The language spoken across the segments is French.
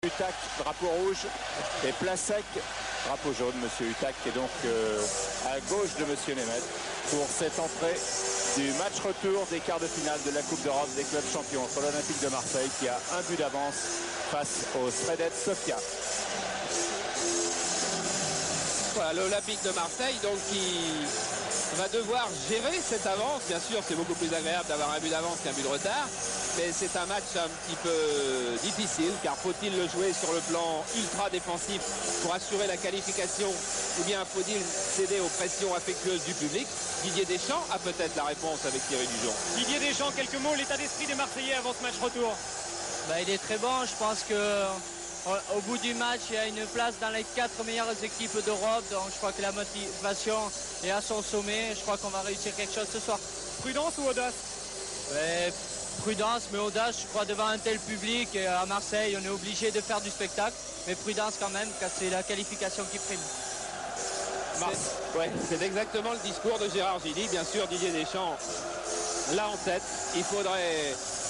Hutak, drapeau rouge, et Plasek, drapeau jaune. Monsieur Hutak qui est donc à gauche de Monsieur Nemeth pour cette entrée du match retour des quarts de finale de la Coupe d'Europe des clubs champions entre l'Olympique de Marseille qui a un but d'avance face au Sredets Sofia. Voilà, l'Olympique de Marseille donc qui va devoir gérer cette avance. Bien sûr, c'est beaucoup plus agréable d'avoir un but d'avance qu'un but de retard. Mais c'est un match un petit peu difficile, car faut-il le jouer sur le plan ultra défensif pour assurer la qualification, ou bien faut-il céder aux pressions affectueuses du public? Didier Deschamps a peut-être la réponse avec Thierry Dujon. Didier Deschamps, quelques mots, l'état d'esprit des Marseillais avant ce match retour. Il est très bon, je pense qu'au bout du match, il y a une place dans les 4 meilleures équipes d'Europe, donc je crois que la motivation est à son sommet, je crois qu'on va réussir quelque chose ce soir. Prudence ou audace? Prudence, mais audace, je crois, devant un tel public. Et à Marseille, on est obligé de faire du spectacle. Mais prudence quand même, car c'est la qualification qui prime. C'est exactement le discours de Gérard Gilly. Bien sûr, Didier Deschamps l'a en tête.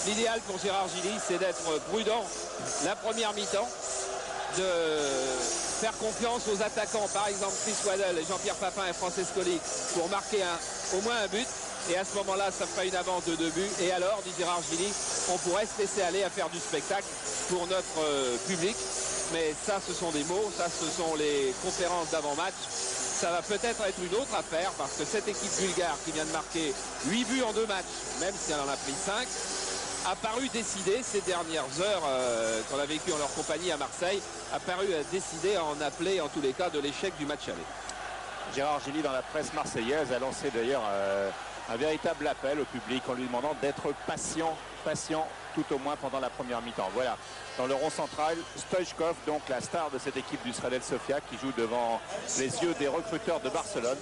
L'idéal pour Gérard Gilly, c'est d'être prudent la première mi-temps, de faire confiance aux attaquants, par exemple Chris Waddle, Jean-Pierre Papin et Francescoli, pour marquer au moins un but. Et à ce moment-là, ça fera une avance de 2 buts. Et alors, dit Gérard Gilly, on pourrait se laisser aller à faire du spectacle pour notre public. Mais ça, ce sont des mots. Ça, ce sont les conférences d'avant-match. Ça va peut-être être une autre affaire, parce que cette équipe bulgare qui vient de marquer 8 buts en 2 matchs, même si elle en a pris 5, a paru décidée ces dernières heures qu'on a vécues en leur compagnie à Marseille, a paru décidée à en appeler, en tous les cas, de l'échec du match aller. Gérard Gilly, dans la presse marseillaise, a lancé d'ailleurs un véritable appel au public en lui demandant d'être patient tout au moins pendant la première mi-temps. Voilà, dans le rond central, Stoichkov, donc la star de cette équipe du Sredets Sofia, qui joue devant les yeux des recruteurs de Barcelone.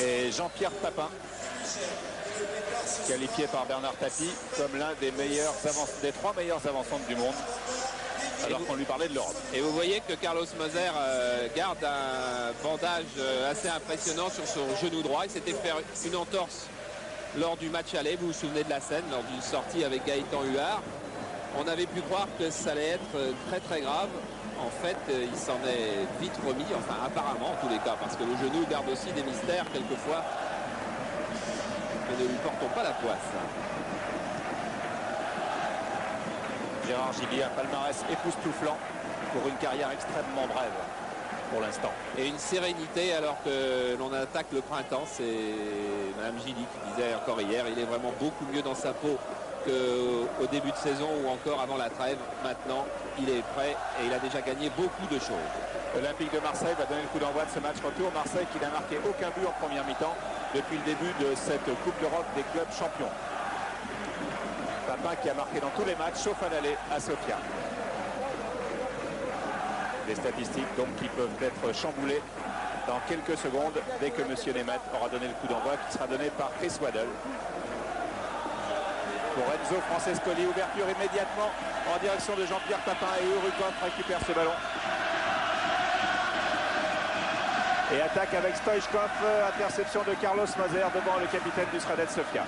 Et Jean-Pierre Papin, qualifié par Bernard Tapie comme l'un des 3 meilleurs avançants du monde, alors qu'on lui parlait de l'Europe. Et vous voyez que Carlos Moser garde un bandage assez impressionnant sur son genou droit. Il s'était fait une entorse lors du match aller, vous vous souvenez de la scène, lors d'une sortie avec Gaëtan Huard. On avait pu croire que ça allait être très très grave. En fait, il s'en est vite remis, enfin apparemment en tous les cas, parce que le genou garde aussi des mystères quelquefois. Mais ne lui portons pas la poisse. Gérard Gilly, un palmarès époustouflant pour une carrière extrêmement brève pour l'instant. Et une sérénité alors que l'on attaque le printemps. C'est Mme Gilly qui disait encore hier, il est vraiment beaucoup mieux dans sa peau qu'au début de saison ou encore avant la trêve. Maintenant, il est prêt et il a déjà gagné beaucoup de choses. L'Olympique de Marseille va donner le coup d'envoi de ce match retour. Marseille qui n'a marqué aucun but en première mi-temps depuis le début de cette Coupe d'Europe des clubs champions. Papin qui a marqué dans tous les matchs, sauf à l'aller à Sofia. Des statistiques donc qui peuvent être chamboulées dans quelques secondes dès que M. Nemeth aura donné le coup d'envoi, qui sera donné par Chris Waddle. Pour Enzo Francescoli, ouverture immédiatement en direction de Jean-Pierre Papin, et Urukov récupère ce ballon. Et attaque avec Stoichkov, interception de Carlos Moser devant le capitaine du Sredets Sofia.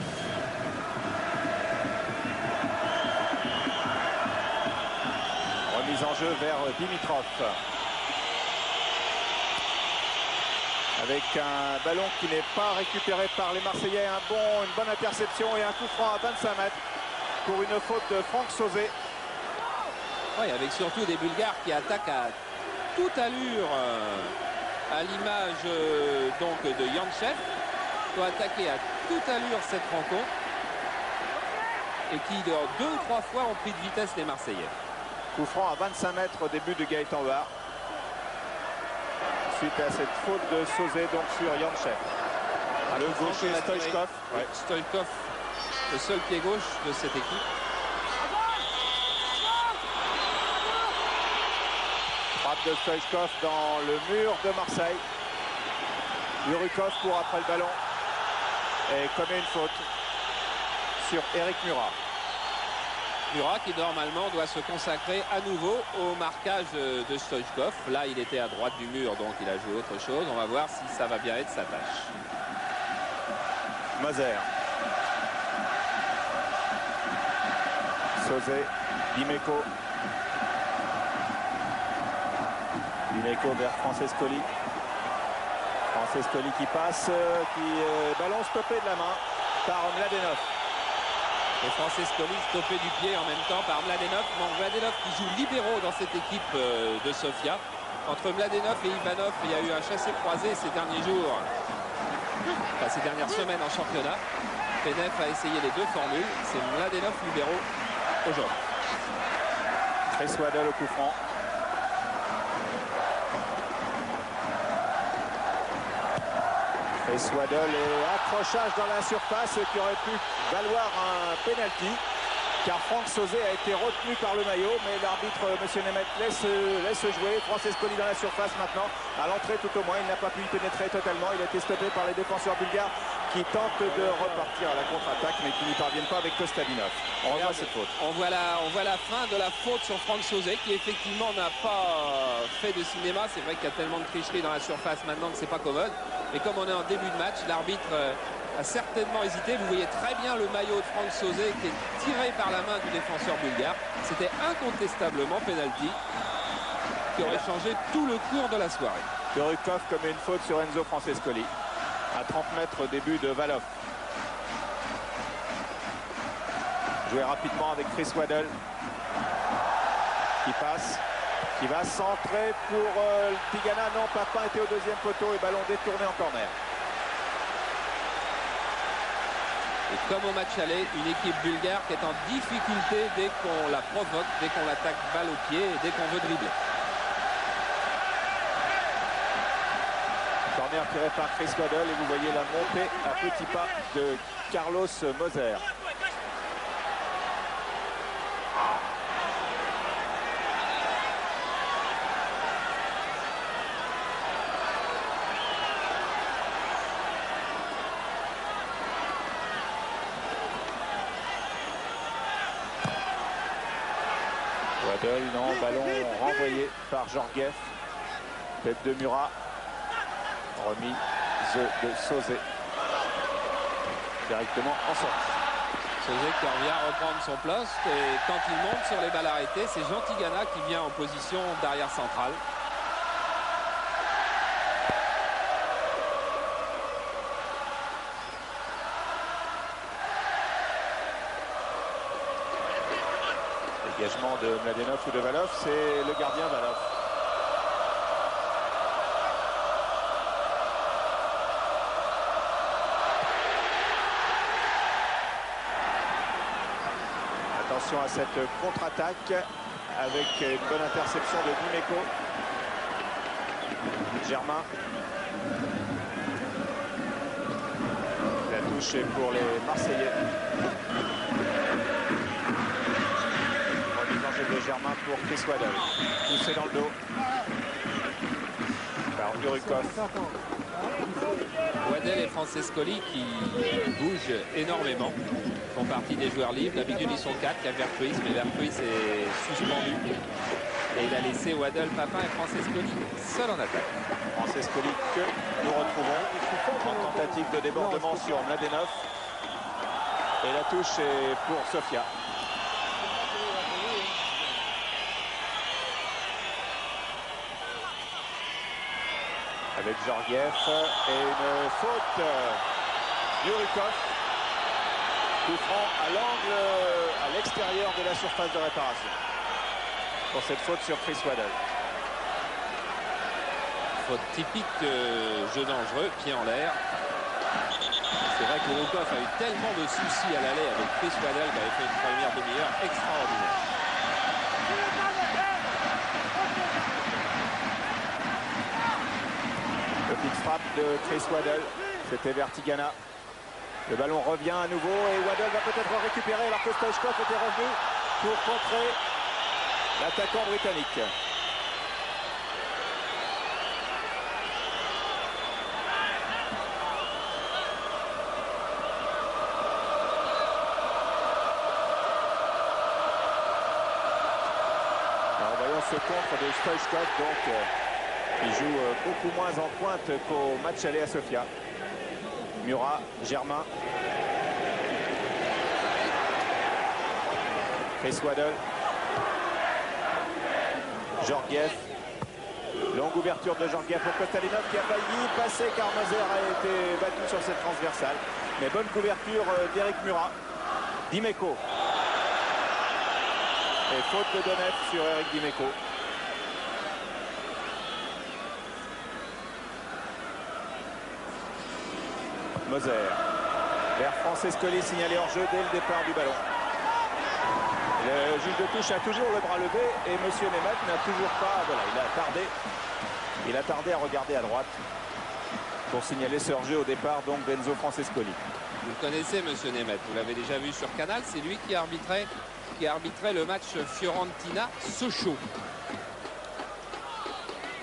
Remise en jeu vers Dimitrov. Avec un ballon qui n'est pas récupéré par les Marseillais. Une bonne interception et un coup franc à 25 mètres pour une faute de Franck Sauzet. Oui, avec surtout des Bulgares qui attaquent à toute allure, à l'image donc de Yanchev, qui ont attaqué à toute allure cette rencontre et qui, 2 ou 3 fois, ont pris de vitesse les Marseillais. Coup franc à 25 mètres au début de Gaëtan Huard. Suite à cette faute de Sauzet donc sur Yanchev. Le gaucher Stoichkov. Ouais. Stoichkov, le seul pied gauche de cette équipe. Frappe de Stoichkov dans le mur de Marseille. Urukov court après le ballon et commet une faute sur Eric Murat. Murat qui normalement doit se consacrer à nouveau au marquage de Stoichkov. Là, il était à droite du mur, donc il a joué autre chose. On va voir si ça va bien être sa tâche. Moser. Sauzet Dimeco. Dimeco vers Francescoli. Francescoli qui passe, ballon stoppé de la main par Mladenov. Et Francescoli stoppé du pied en même temps par Mladenov. Bon, Mladenov qui joue libéraux dans cette équipe de Sofia. Entre Mladenov et Ivanov, il y a eu un chassé-croisé ces derniers jours, enfin ces dernières semaines en championnat. Penef a essayé les deux formules. C'est Mladenov libéraux aujourd'hui. Chris Waddle au coup franc. Chris Waddle et accrochage dans la surface qui aurait pu valoir un penalty. Car Franck Sauzet a été retenu par le maillot, mais l'arbitre, M. Nemeth, laisse jouer. Francescoli dans la surface maintenant, à l'entrée tout au moins. Il n'a pas pu y pénétrer totalement. Il a été stoppé par les défenseurs bulgares qui tentent de repartir à la contre-attaque, mais qui n'y parviennent pas avec Kostadinov. On revoit cette faute. On voit la fin de la faute sur Franck Sauzet, qui effectivement n'a pas fait de cinéma. C'est vrai qu'il y a tellement de tricherie dans la surface maintenant que c'est pas commode. Mais comme on est en début de match, l'arbitre a certainement hésité. Vous voyez très bien le maillot de Franck Sauzet qui est tiré par la main du défenseur bulgare. C'était incontestablement penalty qui aurait changé tout le cours de la soirée. Kurukov comme une faute sur Enzo Francescoli. À 30 mètres début de Valov. Joué rapidement avec Chris Waddle. Qui passe. Qui va centrer pour Tigana. Non, Papin était au deuxième poteau et ballon détourné en corner. Et comme au match aller, une équipe bulgare qui est en difficulté dès qu'on la provoque, dès qu'on l'attaque balle au pied et dès qu'on veut dribbler. Corner tiré par Chris Waddle et vous voyez la montée à petits pas de Carlos Moser. Waddle, non, ballon renvoyé par Georgiev. Tête de Murat. Remise de Sauzet. Directement en sortie. Sauzet qui revient reprendre son poste et quand il monte sur les balles arrêtées, c'est Jean Tigana qui vient en position d'arrière central. Dégagement de Mladenov ou de Valov, c'est le gardien Valov. Attention à cette contre-attaque avec une bonne interception de Dimeco. Germain. La touche est pour les Marseillais. Remise en jeu de Germain pour Chris Waddle. Poussé dans le dos par Urukov. Waddle et Francescoli qui bougent énormément, font partie des joueurs libres. D'habitude ils sont 4, il y a Vertruis, mais Vertruis est suspendu. Et il a laissé Waddle, Papin et Francescoli seul en attaque. Francescoli que nous retrouvons en tentative de débordement sur Mladenov. Et la touche est pour Sofia. Avec Georgiev et une faute Urukov. Coup franc à l'angle, à l'extérieur de la surface de réparation. Pour cette faute sur Chris Waddle. Faute typique jeu dangereux, pied en l'air. C'est vrai qu'Urukov a eu tellement de soucis à l'aller avec Chris Waddle qui avait fait une première demi-heure extraordinaire. Petite frappe de Chris Waddle, c'était vers Tigana. Le ballon revient à nouveau et Waddle va peut-être récupérer alors que Stoichkov était revenu pour contrer l'attaquant britannique. Alors voyons ce contre de Stoichkov donc. Il joue beaucoup moins en pointe qu'au match aller à Sofia. Murat, Germain. Chris Waddle. Georgiev. Longue ouverture de Georgiev pour Kostalinov qui a failli passer car Moser a été battu sur cette transversale. Mais bonne couverture d'Eric Murat. Dimeco. Et faute de Donef sur Eric Dimeco. Moser. Vers Francescoli signalé hors jeu dès le départ du ballon. Le juge de touche a toujours le bras levé et monsieur Nemeth n'a toujours pas. Voilà, il a tardé à regarder à droite pour signaler ce hors-jeu au départ, donc Benzo Francescoli. Vous le connaissez, monsieur Nemeth, vous l'avez déjà vu sur Canal, c'est lui qui arbitrait le match Fiorentina-Sochaux.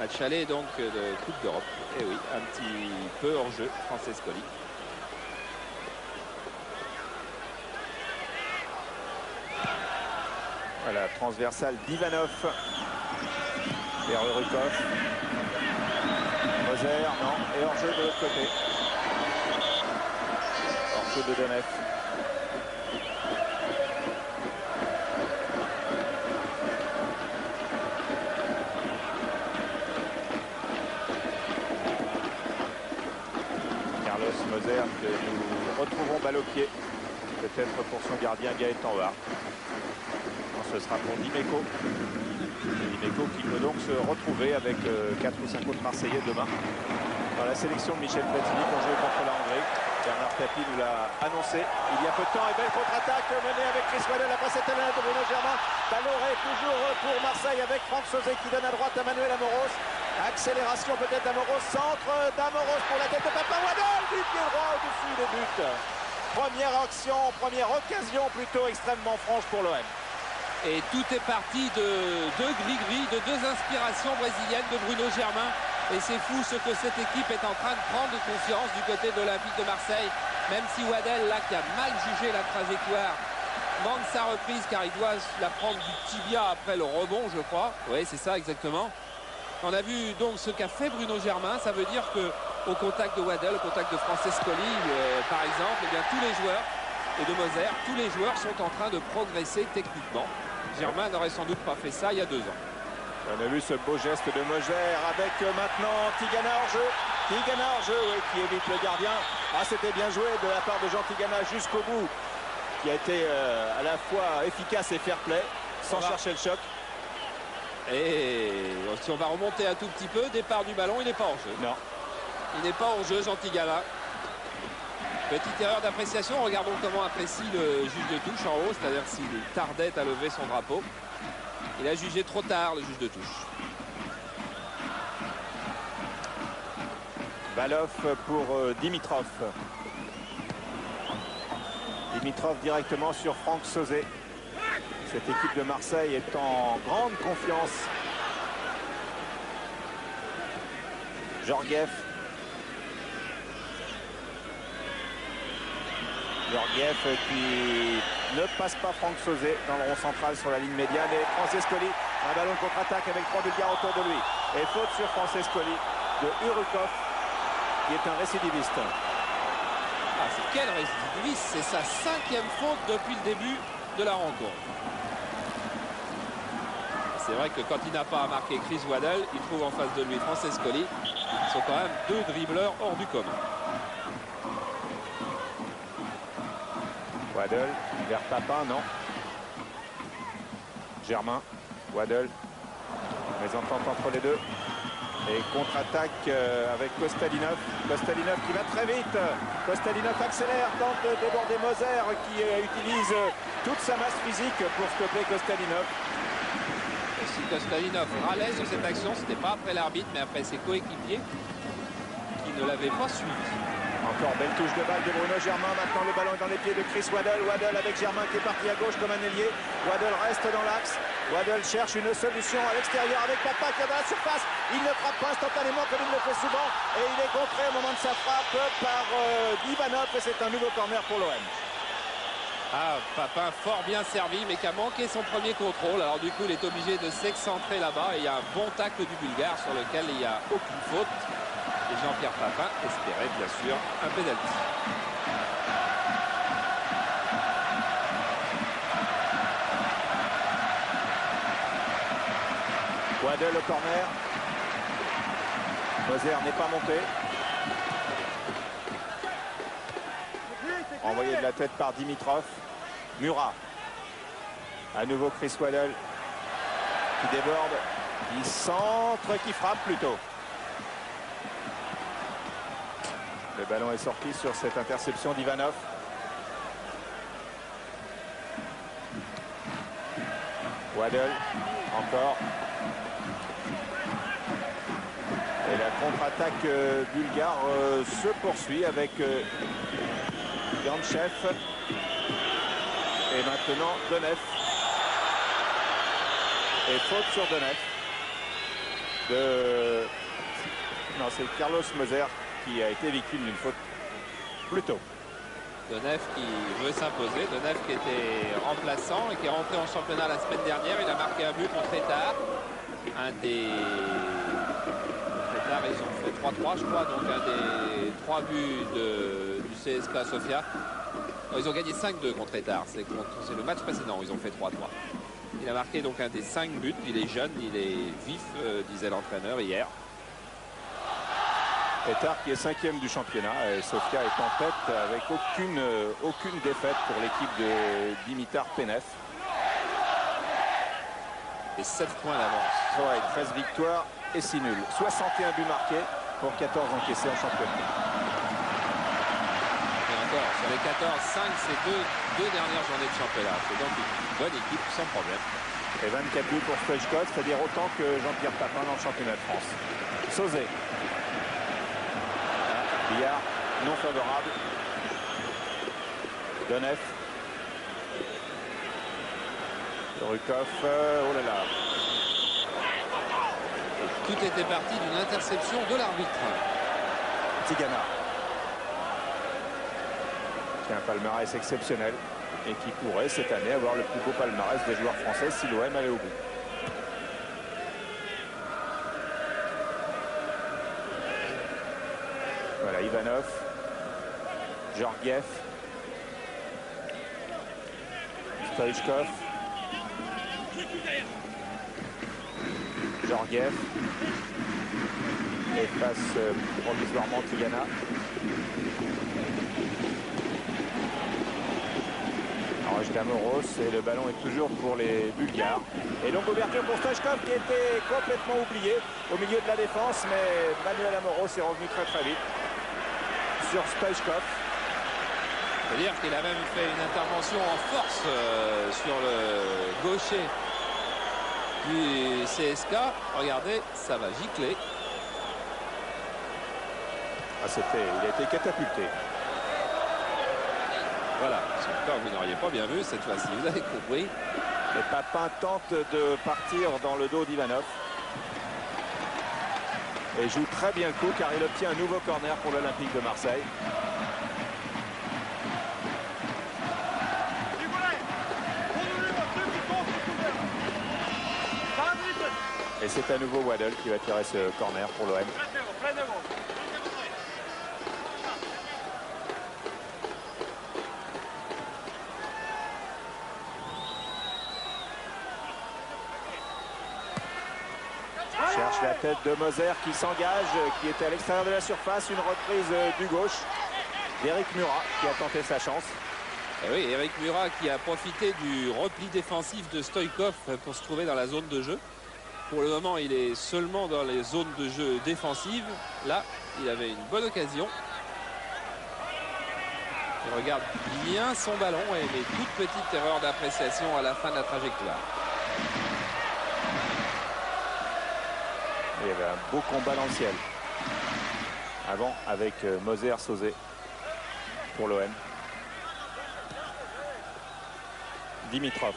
Match aller donc de Coupe d'Europe. Et oui, un petit peu hors-jeu, Francescoli. Voilà, transversale d'Ivanov vers Urukov. Moser, non, et hors-jeu de l'autre côté. Hors-jeu de Donef. Carlos Moser que nous retrouvons balle au pied. Peut-être pour son gardien Gaëtan Houard. Ce sera pour Dimeco. Dimeco qui peut donc se retrouver avec 4 ou 5 autres Marseillais demain dans la sélection de Michel Platini pour jouer contre la Hongrie. Bernard Tapie nous l'a annoncé il y a peu de temps. Et belle contre-attaque menée avec Chris Waddell après cette année de Bruno Germain. Ballon toujours pour Marseille avec Franck Sauzet qui donne à droite à Manuel Amoros. Accélération peut-être d'Amoros. Centre d'Amoros pour la tête de Papa Waddell du pied droit au-dessus des buts. Première action, première occasion plutôt extrêmement franche pour l'OM. Et tout est parti de deux gris-gris, de deux inspirations brésiliennes de Bruno Germain. Et c'est fou ce que cette équipe est en train de prendre de confiance du côté de l'Olympique de Marseille. Même si Waddell, là, qui a mal jugé la trajectoire, manque sa reprise car il doit la prendre du tibia après le rebond, je crois. Oui, c'est ça exactement. On a vu donc ce qu'a fait Bruno Germain. Ça veut dire que au contact de Waddell, au contact de Francescoli, par exemple, eh bien, tous les joueurs, et de Moser, tous les joueurs sont en train de progresser techniquement. Germain n'aurait sans doute pas fait ça il y a 2 ans. On a vu ce beau geste de Moser avec maintenant Tigana hors jeu. Tigana hors jeu, oui, qui évite le gardien. Ah, c'était bien joué de la part de Jean Tigana jusqu'au bout. Qui a été à la fois efficace et fair-play, sans chercher le choc. Et si on va remonter un tout petit peu, départ du ballon, il n'est pas hors jeu. Non. Il n'est pas hors jeu, Jean Tigana. Petite erreur d'appréciation, regardons comment apprécie le juge de touche en haut, c'est-à-dire s'il tardait à lever son drapeau. Il a jugé trop tard, le juge de touche. Balov pour Dimitrov. Dimitrov directement sur Franck Sauzet. Cette équipe de Marseille est en grande confiance. Georgiev. Georgiev qui ne passe pas Franck Sauzet dans le rond central sur la ligne médiane. Et Francescoli, un ballon de contre-attaque avec 3 Bulgares autour de lui. Et faute sur Francescoli de Urukov, qui est un récidiviste. Ah, c'est quel récidiviste? C'est sa 5e faute depuis le début de la rencontre. C'est vrai que quand il n'a pas à marquer Chris Waddell, il trouve en face de lui Francescoli. Ce sont quand même 2 dribbleurs hors du commun. Waddell vers Papin, non. Germain, Waddell, mésentente entre les deux. Et contre-attaque avec Kostalinov. Kostalinov qui va très vite. Kostalinov accélère, tente de déborder Moser qui utilise toute sa masse physique pour stopper Kostalinov. Et si Kostalinov râlait sur cette action, ce n'était pas après l'arbitre, mais après ses coéquipiers qui ne l'avaient pas suivi. Encore belle touche de balle de Bruno Germain. Maintenant le ballon est dans les pieds de Chris Waddell. Waddell avec Germain qui est parti à gauche comme un ailier. Waddell reste dans l'axe. Waddell cherche une solution à l'extérieur avec Papa qui est dans la surface. Il ne frappe pas instantanément comme il le fait souvent. Et il est contré au moment de sa frappe par Ivanov. Et c'est un nouveau corner pour l'OM. Ah, Papin fort bien servi, mais qui a manqué son premier contrôle. Alors du coup, il est obligé de s'excentrer là-bas. Et il y a un bon tacle du Bulgare sur lequel il n'y a aucune faute. Et Jean-Pierre Papin espérait bien sûr un pénalty. Waddle au corner. Moser n'est pas monté. Envoyé de la tête par Dimitrov. Murat. À nouveau Chris Waddle qui déborde, qui centre, qui frappe plutôt. Le ballon est sorti sur cette interception d'Ivanov. Waddle, encore. Et la contre-attaque bulgare se poursuit avec Gantchev. Et maintenant Donev. Et faute sur Donev. Non, c'est Carlos Moser qui a été victime d'une faute plus tôt. Donev qui veut s'imposer. Donev qui était remplaçant et qui est rentré en championnat la semaine dernière. Il a marqué un but contre Etar. Un des... Etar, ils ont fait 3-3 je crois. Donc un des 3 buts du CSKA Sofia. Ils ont gagné 5-2 contre Etar. C'est le match précédent où ils ont fait 3-3. Il a marqué donc un des 5 buts. Il est jeune, il est vif, disait l'entraîneur hier. Etar qui est 5e du championnat et Sofia est en tête avec aucune défaite pour l'équipe de Dimitar Penev. Et 7 points d'avance. Ouais, 13 victoires et 6 nuls. 61 buts marqués pour 14 encaissés en championnat. Et encore, sur les 14, 5 c'est deux dernières journées de championnat. C'est donc une bonne équipe sans problème. Et 24 buts pour Stoichkov, c'est-à-dire autant que Jean-Pierre Papin dans le championnat de France. Sauzet. Billard non favorable. Donev. Rukov. Oh là là. Et tout était parti d'une interception de l'arbitre. Tigana. Qui a un palmarès exceptionnel et qui pourrait cette année avoir le plus beau palmarès des joueurs français si l'OM allait au bout. Voilà, Ivanov, Georgiev, Stoichkov, Georgiev, et passe provisoirement Tigana. Moros et le ballon est toujours pour les Bulgares. Et donc ouverture pour Stoichkov qui était complètement oublié au milieu de la défense, mais Manuel Amoros est revenu très vite sur Stoichkov. C'est-à-dire qu'il a même fait une intervention en force sur le gaucher du CSK. Regardez, ça va gicler. Il a été catapulté. Voilà, encore vous n'auriez pas bien vu cette fois-ci, vous avez compris. Et Papin tente de partir dans le dos d'Ivanov. Et joue très bien le coup car il obtient un nouveau corner pour l'Olympique de Marseille. Et c'est à nouveau Waddle qui va tirer ce corner pour l'OM. Cherche la tête de Moser qui s'engage, qui était à l'extérieur de la surface. Une reprise du gauche d'Éric Murat qui a tenté sa chance. Et oui, Éric Murat qui a profité du repli défensif de Stoichkov pour se trouver dans la zone de jeu. Pour le moment, il est seulement dans les zones de jeu défensives. Là, il avait une bonne occasion. Il regarde bien son ballon et les toutes petites erreurs d'appréciation à la fin de la trajectoire. Il y avait un beau combat dans le ciel. Avant, avec Moser, Sauzet pour l'OM. Dimitrov.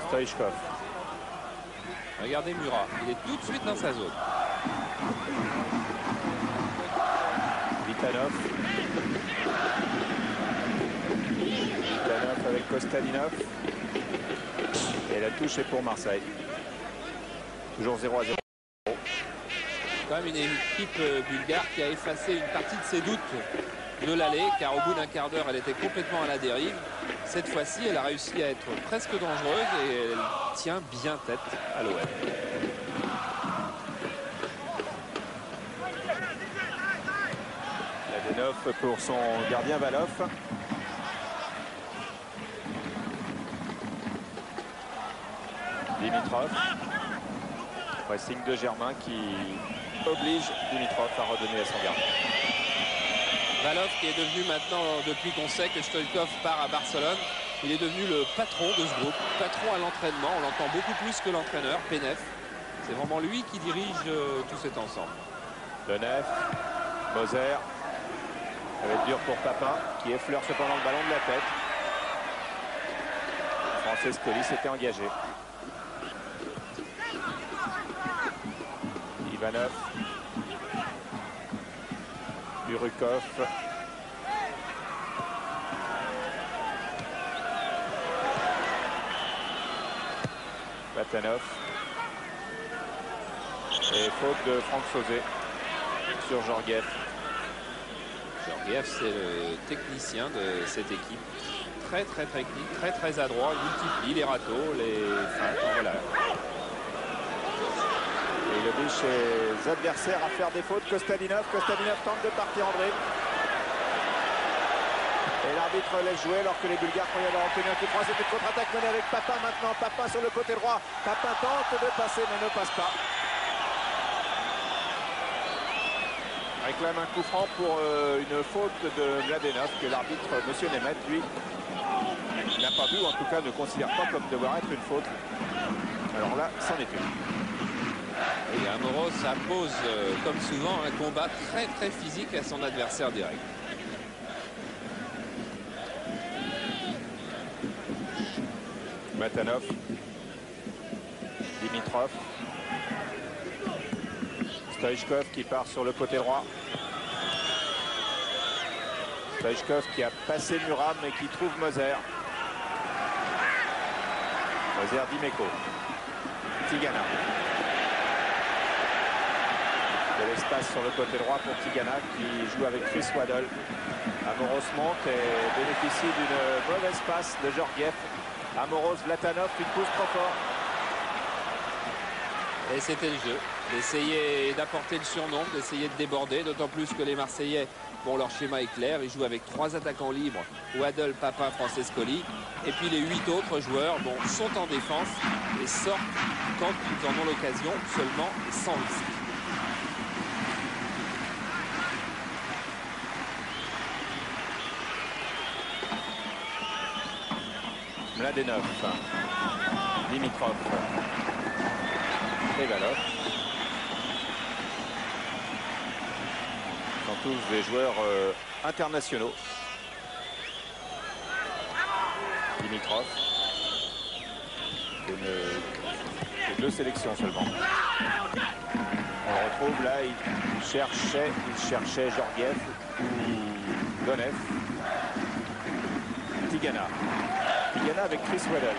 Stoichkov. Regardez Murat, il est tout de suite dans sa zone. Vitanov. Vitanov avec Kostadinov. Et la touche est pour Marseille. Toujours 0-0. Quand même une équipe bulgare qui a effacé une partie de ses doutes de l'aller, car au bout d'un quart d'heure, elle était complètement à la dérive. Cette fois-ci, elle a réussi à être presque dangereuse et elle tient bien tête à l'OM. La D9 pour son gardien Valov. Dimitrov. Pressing de Germain qui oblige Dimitrov à redonner à son gardien. Valov qui est devenu maintenant, depuis qu'on sait que Stoïchkov part à Barcelone, il est devenu le patron de ce groupe, patron à l'entraînement. On l'entend beaucoup plus que l'entraîneur, Penef. C'est vraiment lui qui dirige tout cet ensemble. Denef, Moser. Ça va être dur pour Papin qui effleure cependant le ballon de la tête. Francescoli s'était engagé. Ivanov. Urukov. Batanov. Et faute de Franck Sauzet sur Georgiev. Georgiev, c'est le technicien de cette équipe. Très technique, très adroit. Il multiplie les râteaux, les feintes. Voilà. Et il oblige ses adversaires à faire des fautes. Kostadinov tente de partir en dribble. Et l'arbitre laisse jouer alors que les Bulgares croyaient avoir obtenu un coup franc. C'est une contre-attaque menée avec Papin maintenant. Papin sur le côté droit. Papin tente de passer mais ne passe pas. Réclame un coup franc pour une faute de Mladenov que l'arbitre, monsieur Nemeth, lui, n'a pas vu, ou en tout cas ne considère pas comme devoir être une faute. Alors là, c'en est une. Et Amoros impose, comme souvent, un combat très physique à son adversaire direct. Batanov. Dimitrov. Stoïchkov qui part sur le côté droit. Stoïchkov qui a passé Muram et qui trouve Moser. Moser Dimeco. Tigana. De l'espace sur le côté droit pour Tigana qui joue avec Chris Waddle. Amoros monte et bénéficie d'une mauvaise passe de Georgiev. Amoros, Vlatanov, il pousse trop fort. Et c'était le jeu, d'essayer d'apporter le surnombre, d'essayer de déborder, d'autant plus que les Marseillais, bon, leur schéma est clair, ils jouent avec 3 attaquants libres, Waddle, Papin, Francescoli, et puis les 8 autres joueurs sont en défense et sortent quand ils en ont l'occasion, seulement et sans risque. Mladenov, Dimitrov et Valov. Ce sont tous des joueurs internationaux. Dimitrov, de 2 sélections seulement. On le retrouve là, il cherchait Georgiev ou Donev. Tigana avec Chris Waddle.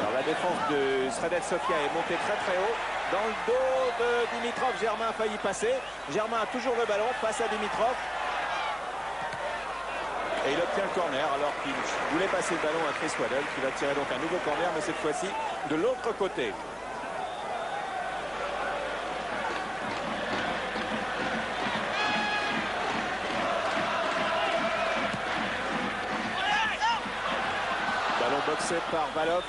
Alors la défense de Sredet Sofia est montée très haut. Dans le dos de Dimitrov, Germain a failli passer. Germain a toujours le ballon, passe à Dimitrov. Et il obtient le corner alors qu'il voulait passer le ballon à Chris Waddle qui va tirer donc un nouveau corner, mais cette fois-ci de l'autre côté. Boxé par Valov.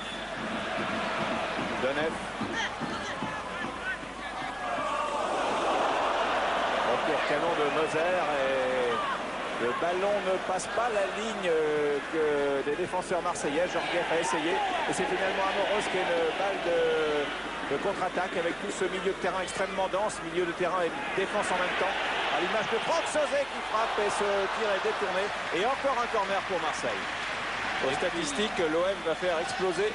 Donev. Retour canon de Moser et le ballon ne passe pas la ligne des défenseurs marseillais. Georgiev a essayé et c'est finalement Amoros qui a une balle de contre-attaque avec tout ce milieu de terrain extrêmement dense, milieu de terrain et défense en même temps. À l'image de Franck Sauzet qui frappe et ce tir est détourné. Et encore un corner pour Marseille. Aux statistiques, l'OM va faire exploser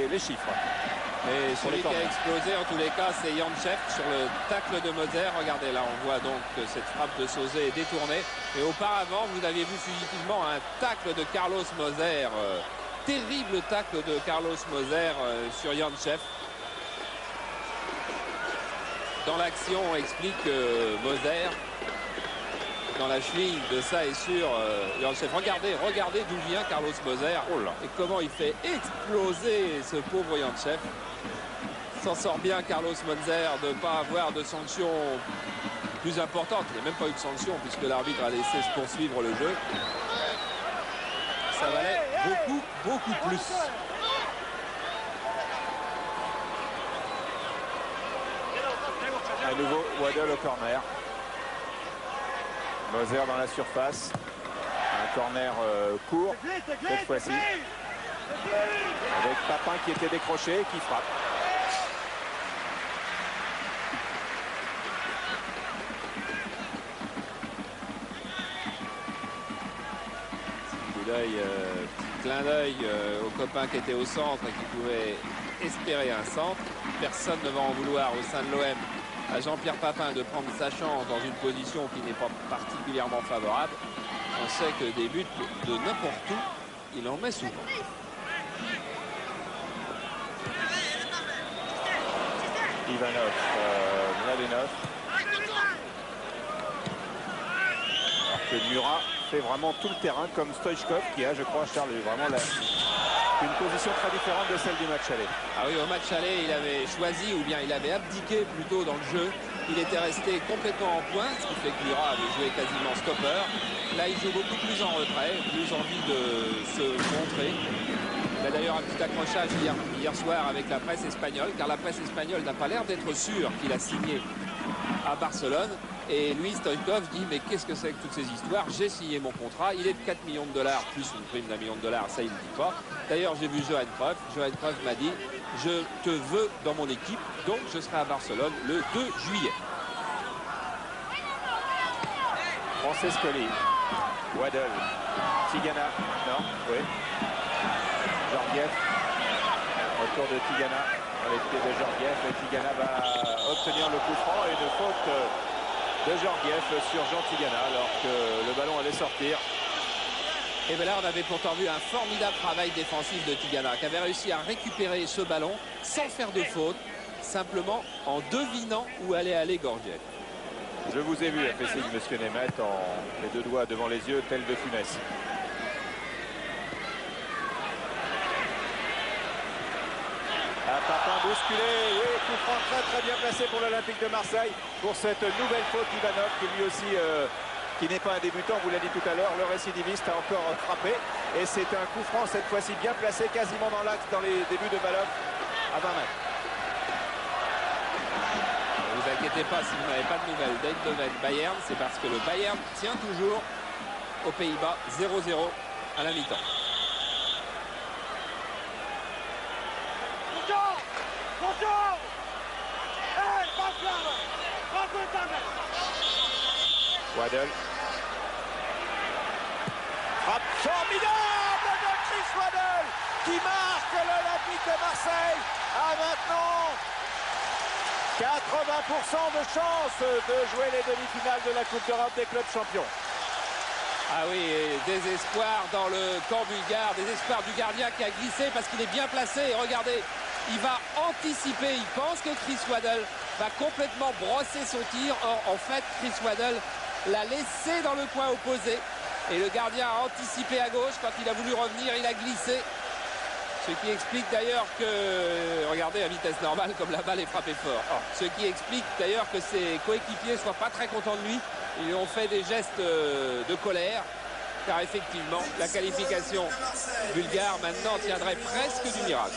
les chiffres. Et celui qui a explosé, en tous les cas, c'est Jantchev sur le tacle de Moser. Regardez, là, on voit donc que cette frappe de Sauzet est détournée. Et auparavant, vous aviez vu fugitivement un tacle de Carlos Moser. Terrible tacle de Carlos Moser sur Jantchev. Dans l'action, on explique que Moser dans la cheville de ça est sûr. Regardez d'où vient Carlos Moser et comment il fait exploser ce pauvre Yantchev. S'en sort bien Carlos Moser de ne pas avoir de sanction plus importante. Il n'y a même pas eu de sanction puisque l'arbitre a laissé se poursuivre le jeu. Ça valait beaucoup plus. À nouveau, Waddle au corner. Moser dans la surface. Un corner court cette fois-ci. Avec Papin qui était décroché et qui frappe. Petit clin d'œil aux copains qui étaient au centre et qui pouvaient espérer un centre. Personne ne va en vouloir au sein de l'OM à Jean-Pierre Papin de prendre sa chance dans une position qui n'est pas particulièrement favorable. On sait que des buts de n'importe où, il en met souvent. Ivanov, Mladenov. Alors que Murat fait vraiment tout le terrain comme Stoichkov qui a, je crois, Charles, vraiment une position très différente de celle du match aller. Ah oui, au match aller, il avait choisi, ou bien il avait abdiqué plutôt dans le jeu. Il était resté complètement en pointe, ce qui fait que Murat avait joué quasiment stopper. Là, il joue beaucoup plus en retrait, plus envie de se montrer. Il a d'ailleurs un petit accrochage hier soir avec la presse espagnole, car la presse espagnole n'a pas l'air d'être sûre qu'il a signé à Barcelone. Et lui, Stoichkov, dit mais qu'est-ce que c'est que toutes ces histoires? J'ai signé mon contrat, il est de 4 millions de dollars plus une prime d'1 million de dollars, ça il ne dit pas. D'ailleurs, j'ai vu Johan Cruyff. Johan Cruyff m'a dit je te veux dans mon équipe, donc je serai à Barcelone le 2 juillet. Francescoli, Waddle, Tigana, non, oui. Georgiev, retour de Tigana dans les pieds de Georgiev et Tigana va obtenir le coup franc et une faute de Georgiev sur Jean Tigana alors que le ballon allait sortir. Et bien là, on avait pourtant vu un formidable travail défensif de Tigana qui avait réussi à récupérer ce ballon sans faire de faute, simplement en devinant où allait aller Georgiev. Je vous ai vu, a fait signe monsieur Nemeth, en les deux doigts devant les yeux, tel de Funès. Papin bousculé, oui, coup franc très bien placé pour l'Olympique de Marseille pour cette nouvelle faute d'Ivanov qui lui aussi, qui n'est pas un débutant, vous l'a dit tout à l'heure, le récidiviste a encore frappé et c'est un coup franc cette fois-ci bien placé, quasiment dans l'axe dans les débuts de Balov à 20 mètres. Ne vous inquiétez pas si vous n'avez pas de nouvelles d'Eindhoven Bayern, c'est parce que le Bayern tient toujours aux Pays-Bas 0-0 à la mi-temps. Waddle. Frappe formidable de Chris Waddle qui marque l'Olympique de Marseille à maintenant 80% de chance de jouer les demi-finales de la Coupe d'Europe des clubs champions. Ah oui, et désespoir dans le camp bulgare, désespoir du gardien qui a glissé parce qu'il est bien placé. Et regardez, il va anticiper, il pense que Chris Waddle va complètement brosser son tir. Or, en fait, Chris Waddle l'a laissé dans le coin opposé. Et le gardien a anticipé à gauche. Quand il a voulu revenir, il a glissé. Ce qui explique d'ailleurs que, regardez à vitesse normale comme la balle est frappée fort. Ce qui explique d'ailleurs que ses coéquipiers ne soient pas très contents de lui. Ils ont fait des gestes de colère. Car effectivement, la qualification bulgare maintenant tiendrait presque du miracle.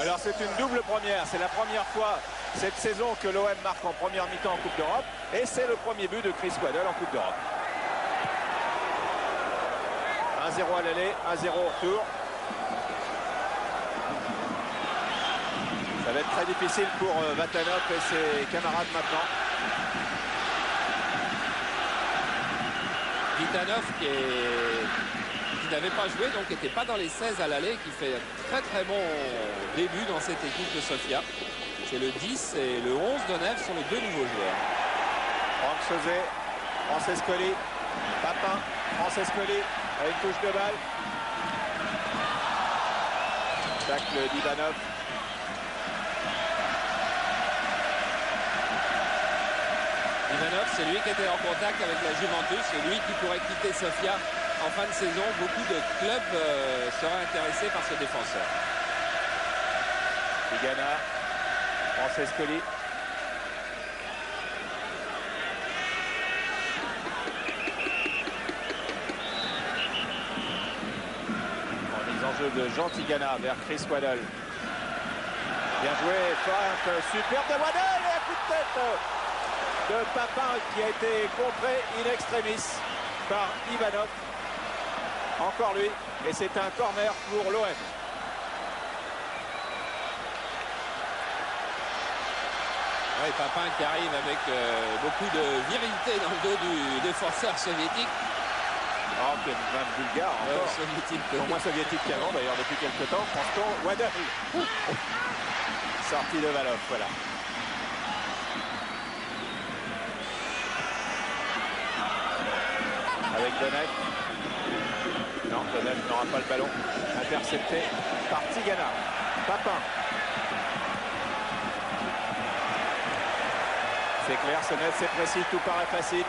Alors c'est une double première. C'est la première fois cette saison que l'OM marque en première mi-temps en Coupe d'Europe. Et c'est le premier but de Chris Waddle en Coupe d'Europe. 1-0 à l'aller, 1-0 au retour. Ça va être très difficile pour Vatanov et ses camarades maintenant. Vitanov qui n'avait pas joué, donc n'était pas dans les 16 à l'aller, qui fait un très bon début dans cette équipe de Sofia. C'est le 10 et le 11 de Nef sont les deux nouveaux joueurs. Franck Sauzet, Francescoli, Papin, Francescoli à une touche de balle. Tacle d'Ivanov. Ivanov, c'est lui qui était en contact avec la Juventus, c'est lui qui pourrait quitter Sofia en fin de saison. Beaucoup de clubs seraient intéressés par ce défenseur. Tigana, Francescoli. Mise en jeu de Jean Tigana vers Chris Waddle. Bien joué, feinte superbe de Waddle et un coup de tête de Papin qui a été contré in extremis par Ivanov. Encore lui, et c'est un corner pour l'OM. Oui, Papin qui arrive avec beaucoup de virilité dans le dos du défenseur soviétique. Oh, quel même bulgare encore. Soviétique. Au moins soviétique qu'avant d'ailleurs depuis quelques temps. Franchement, Waddle. Sortie de Valov, voilà. Avec Donnet. Non, Donnet n'aura pas le ballon. Intercepté par Tigana. Papin. C'est clair, c'est net, c'est précis, tout paraît facile.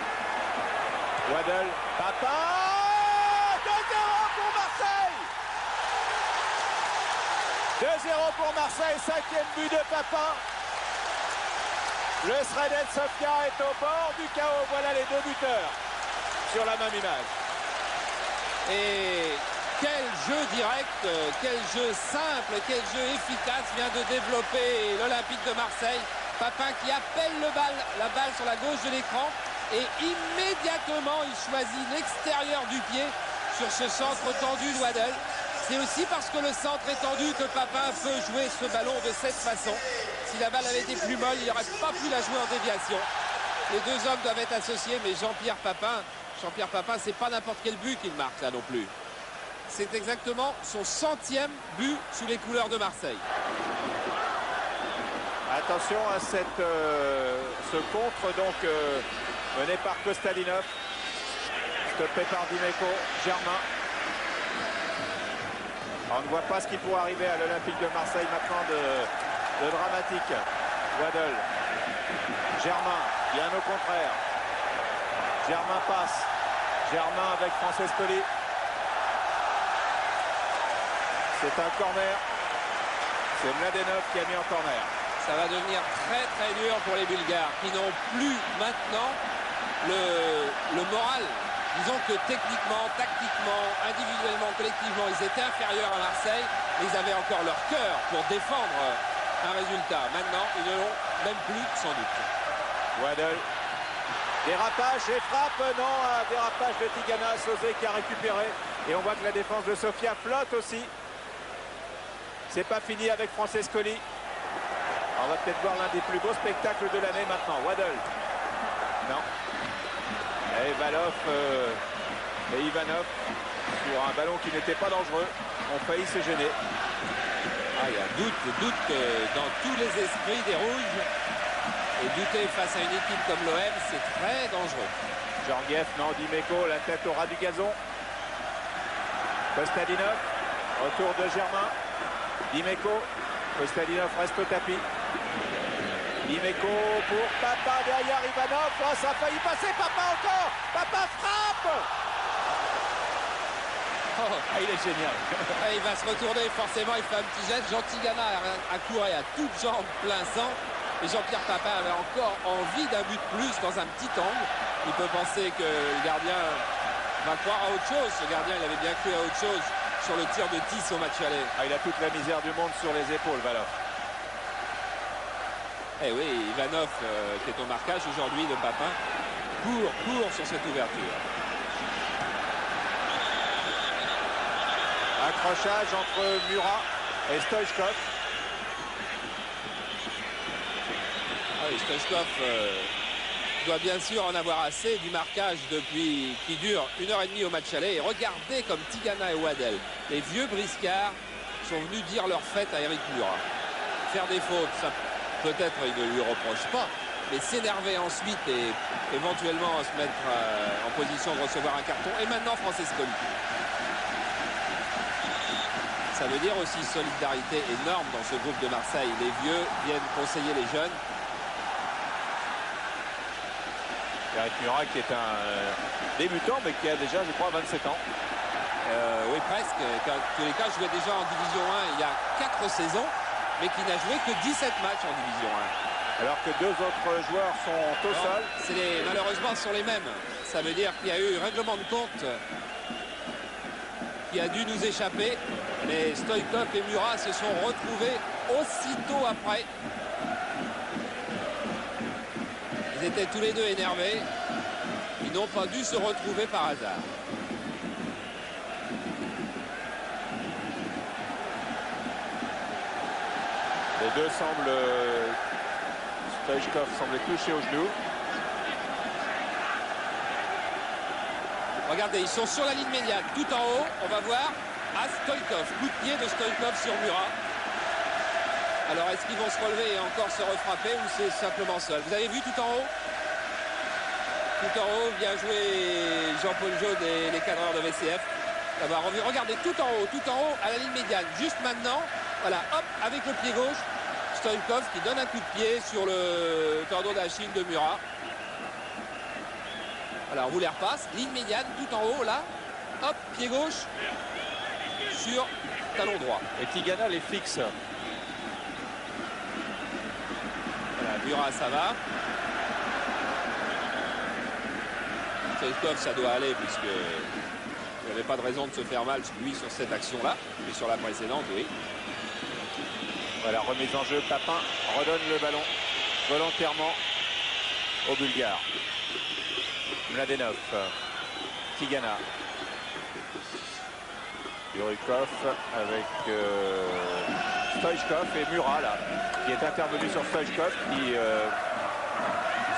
Waddle. Papin. 2-0 pour Marseille. 2-0 pour Marseille, 5e but de Papin. Le Sredel Sofia est au bord du chaos. Voilà les deux buteurs sur la même image. Et quel jeu direct, quel jeu simple, quel jeu efficace vient de développer l'Olympique de Marseille. Papin qui appelle la balle sur la gauche de l'écran et immédiatement il choisit l'extérieur du pied sur ce centre tendu de Waddle. C'est aussi parce que le centre est tendu que Papin peut jouer ce ballon de cette façon. Si la balle avait été plus molle, il n'aurait pas pu la jouer en déviation. Les deux hommes doivent être associés, mais Jean-Pierre Papin, c'est pas n'importe quel but qu'il marque là non plus. C'est exactement son 100e but sous les couleurs de Marseille. Attention à ce contre donc mené par Kostadinov. Stoppé par Dimeco. Germain. On ne voit pas ce qui pourrait arriver à l'Olympique de Marseille maintenant de dramatique. Waddle. Germain. Bien au contraire. Germain passe. Germain avec Francescoli. C'est un corner. C'est Mladenov qui a mis en corner. Ça va devenir très très dur pour les Bulgares qui n'ont plus maintenant le moral. Disons que techniquement, tactiquement, individuellement, collectivement, ils étaient inférieurs à Marseille. Ils avaient encore leur cœur pour défendre un résultat. Maintenant, ils ne l'ont même plus sans doute. Waddle. Dérapage et frappe. Non, un dérapage de Tigana. Sosé qui a récupéré. Et on voit que la défense de Sofia flotte aussi. C'est pas fini avec Francescoli. On va peut-être voir l'un des plus beaux spectacles de l'année maintenant. Waddle. Non. Et Valov et Ivanov sur un ballon qui n'était pas dangereux ont failli se gêner. Ah, il y a doute dans tous les esprits des Rouges. Et douter face à une équipe comme l'OM, c'est très dangereux. Georgiev, non, Dimeco, la tête au ras du gazon. Kostadinov, retour de Germain. Dimeco, Kostadinov reste au tapis. Dimeco pour Papin derrière Ivanov. Oh, ça a failli passer. Papin encore. Papin frappe. Oh, il est génial. Il va se retourner forcément. Il fait un petit geste. Jean Tigana a couru à toutes jambes plein sang. Et Jean-Pierre Papin avait encore envie d'un but de plus dans un petit angle. Il peut penser que le gardien va croire à autre chose. Ce gardien, il avait bien cru à autre chose sur le tir de Tis au match aller. Ah, il a toute la misère du monde sur les épaules, Valov. Eh oui, Ivanov, qui est au marquage aujourd'hui de Papin, court sur cette ouverture. Accrochage entre Murat et Stoichkov. Ah oui, Stoichkov doit bien sûr en avoir assez du marquage qui dure 1h30 au match aller. Et regardez comme Tigana et Waddle, les vieux briscards, sont venus dire leur fête à Eric Murat. Faire des fautes, ça peut-être il ne lui reproche pas, mais s'énerver ensuite et éventuellement se mettre en position de recevoir un carton. Et maintenant Francescoli. Ça veut dire aussi solidarité énorme dans ce groupe de Marseille. Les vieux viennent conseiller les jeunes. Eric Murat qui est un débutant, mais qui a déjà, je crois, 27 ans. Oui, presque. En tous les cas, jouait déjà en Division 1 il y a 4 saisons, mais qui n'a joué que 17 matchs en Division 1. Alors que 2 autres joueurs sont au sol. Malheureusement, ce sont les mêmes. Ça veut dire qu'il y a eu un règlement de compte qui a dû nous échapper. Mais Stoïkov et Murat se sont retrouvés aussitôt après. Ils étaient tous les deux énervés. Ils n'ont pas dû se retrouver par hasard. Les deux semblent... Stoïchkov semble touché au genou. Regardez, ils sont sur la ligne médiane, tout en haut. On va voir à Stoïchkov. Coup de pied de Stoïchkov sur Murat. Alors, est-ce qu'ils vont se relever et encore se refrapper ou c'est simplement seul? Vous avez vu tout en haut? Tout en haut, bien joué Jean-Paul Jaune et les cadreurs de VCF. Regardez, tout en haut, à la ligne médiane. Juste maintenant, voilà, hop, avec le pied gauche, Stoïchkov qui donne un coup de pied sur le tendon d'Achille de Murat. Voilà, on vous les repasse. Ligne médiane, tout en haut, là. Hop, pied gauche sur talon droit. Et Tigana les fixe. Voilà, Murat, ça va. Stoïchkov, ça doit aller puisque il n'y avait pas de raison de se faire mal, lui, sur cette action-là. Mais sur la précédente, oui. Voilà, remise en jeu. Papin redonne le ballon volontairement au Bulgare. Mladenov, Tigana, Yurikov avec Stoïchkov et Murat là, qui est intervenu sur Stoïchkov qui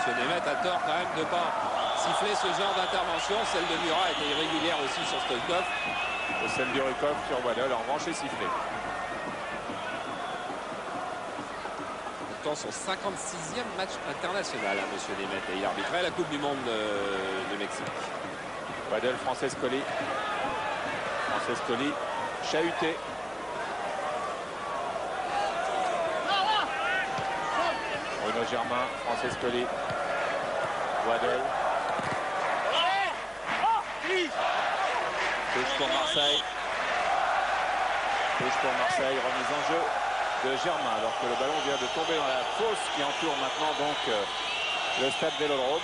se démettent à tort quand même de ne pas siffler ce genre d'intervention. Celle de Murat était irrégulière aussi sur Stoïchkov. Et celle d'Yurikov sur Waddell en revanche est sifflée. Son 56e match international, hein, monsieur Nemeth, et il arbitrait la Coupe du Monde de Mexique. Waddell, Francescoli. Francescoli, chahuté. Bruno Germain, Francescoli. Waddell. Touche pour Marseille. Touche pour Marseille, remise en jeu de Germain, alors que le ballon vient de tomber dans la fosse qui entoure maintenant donc le stade Vélodrome.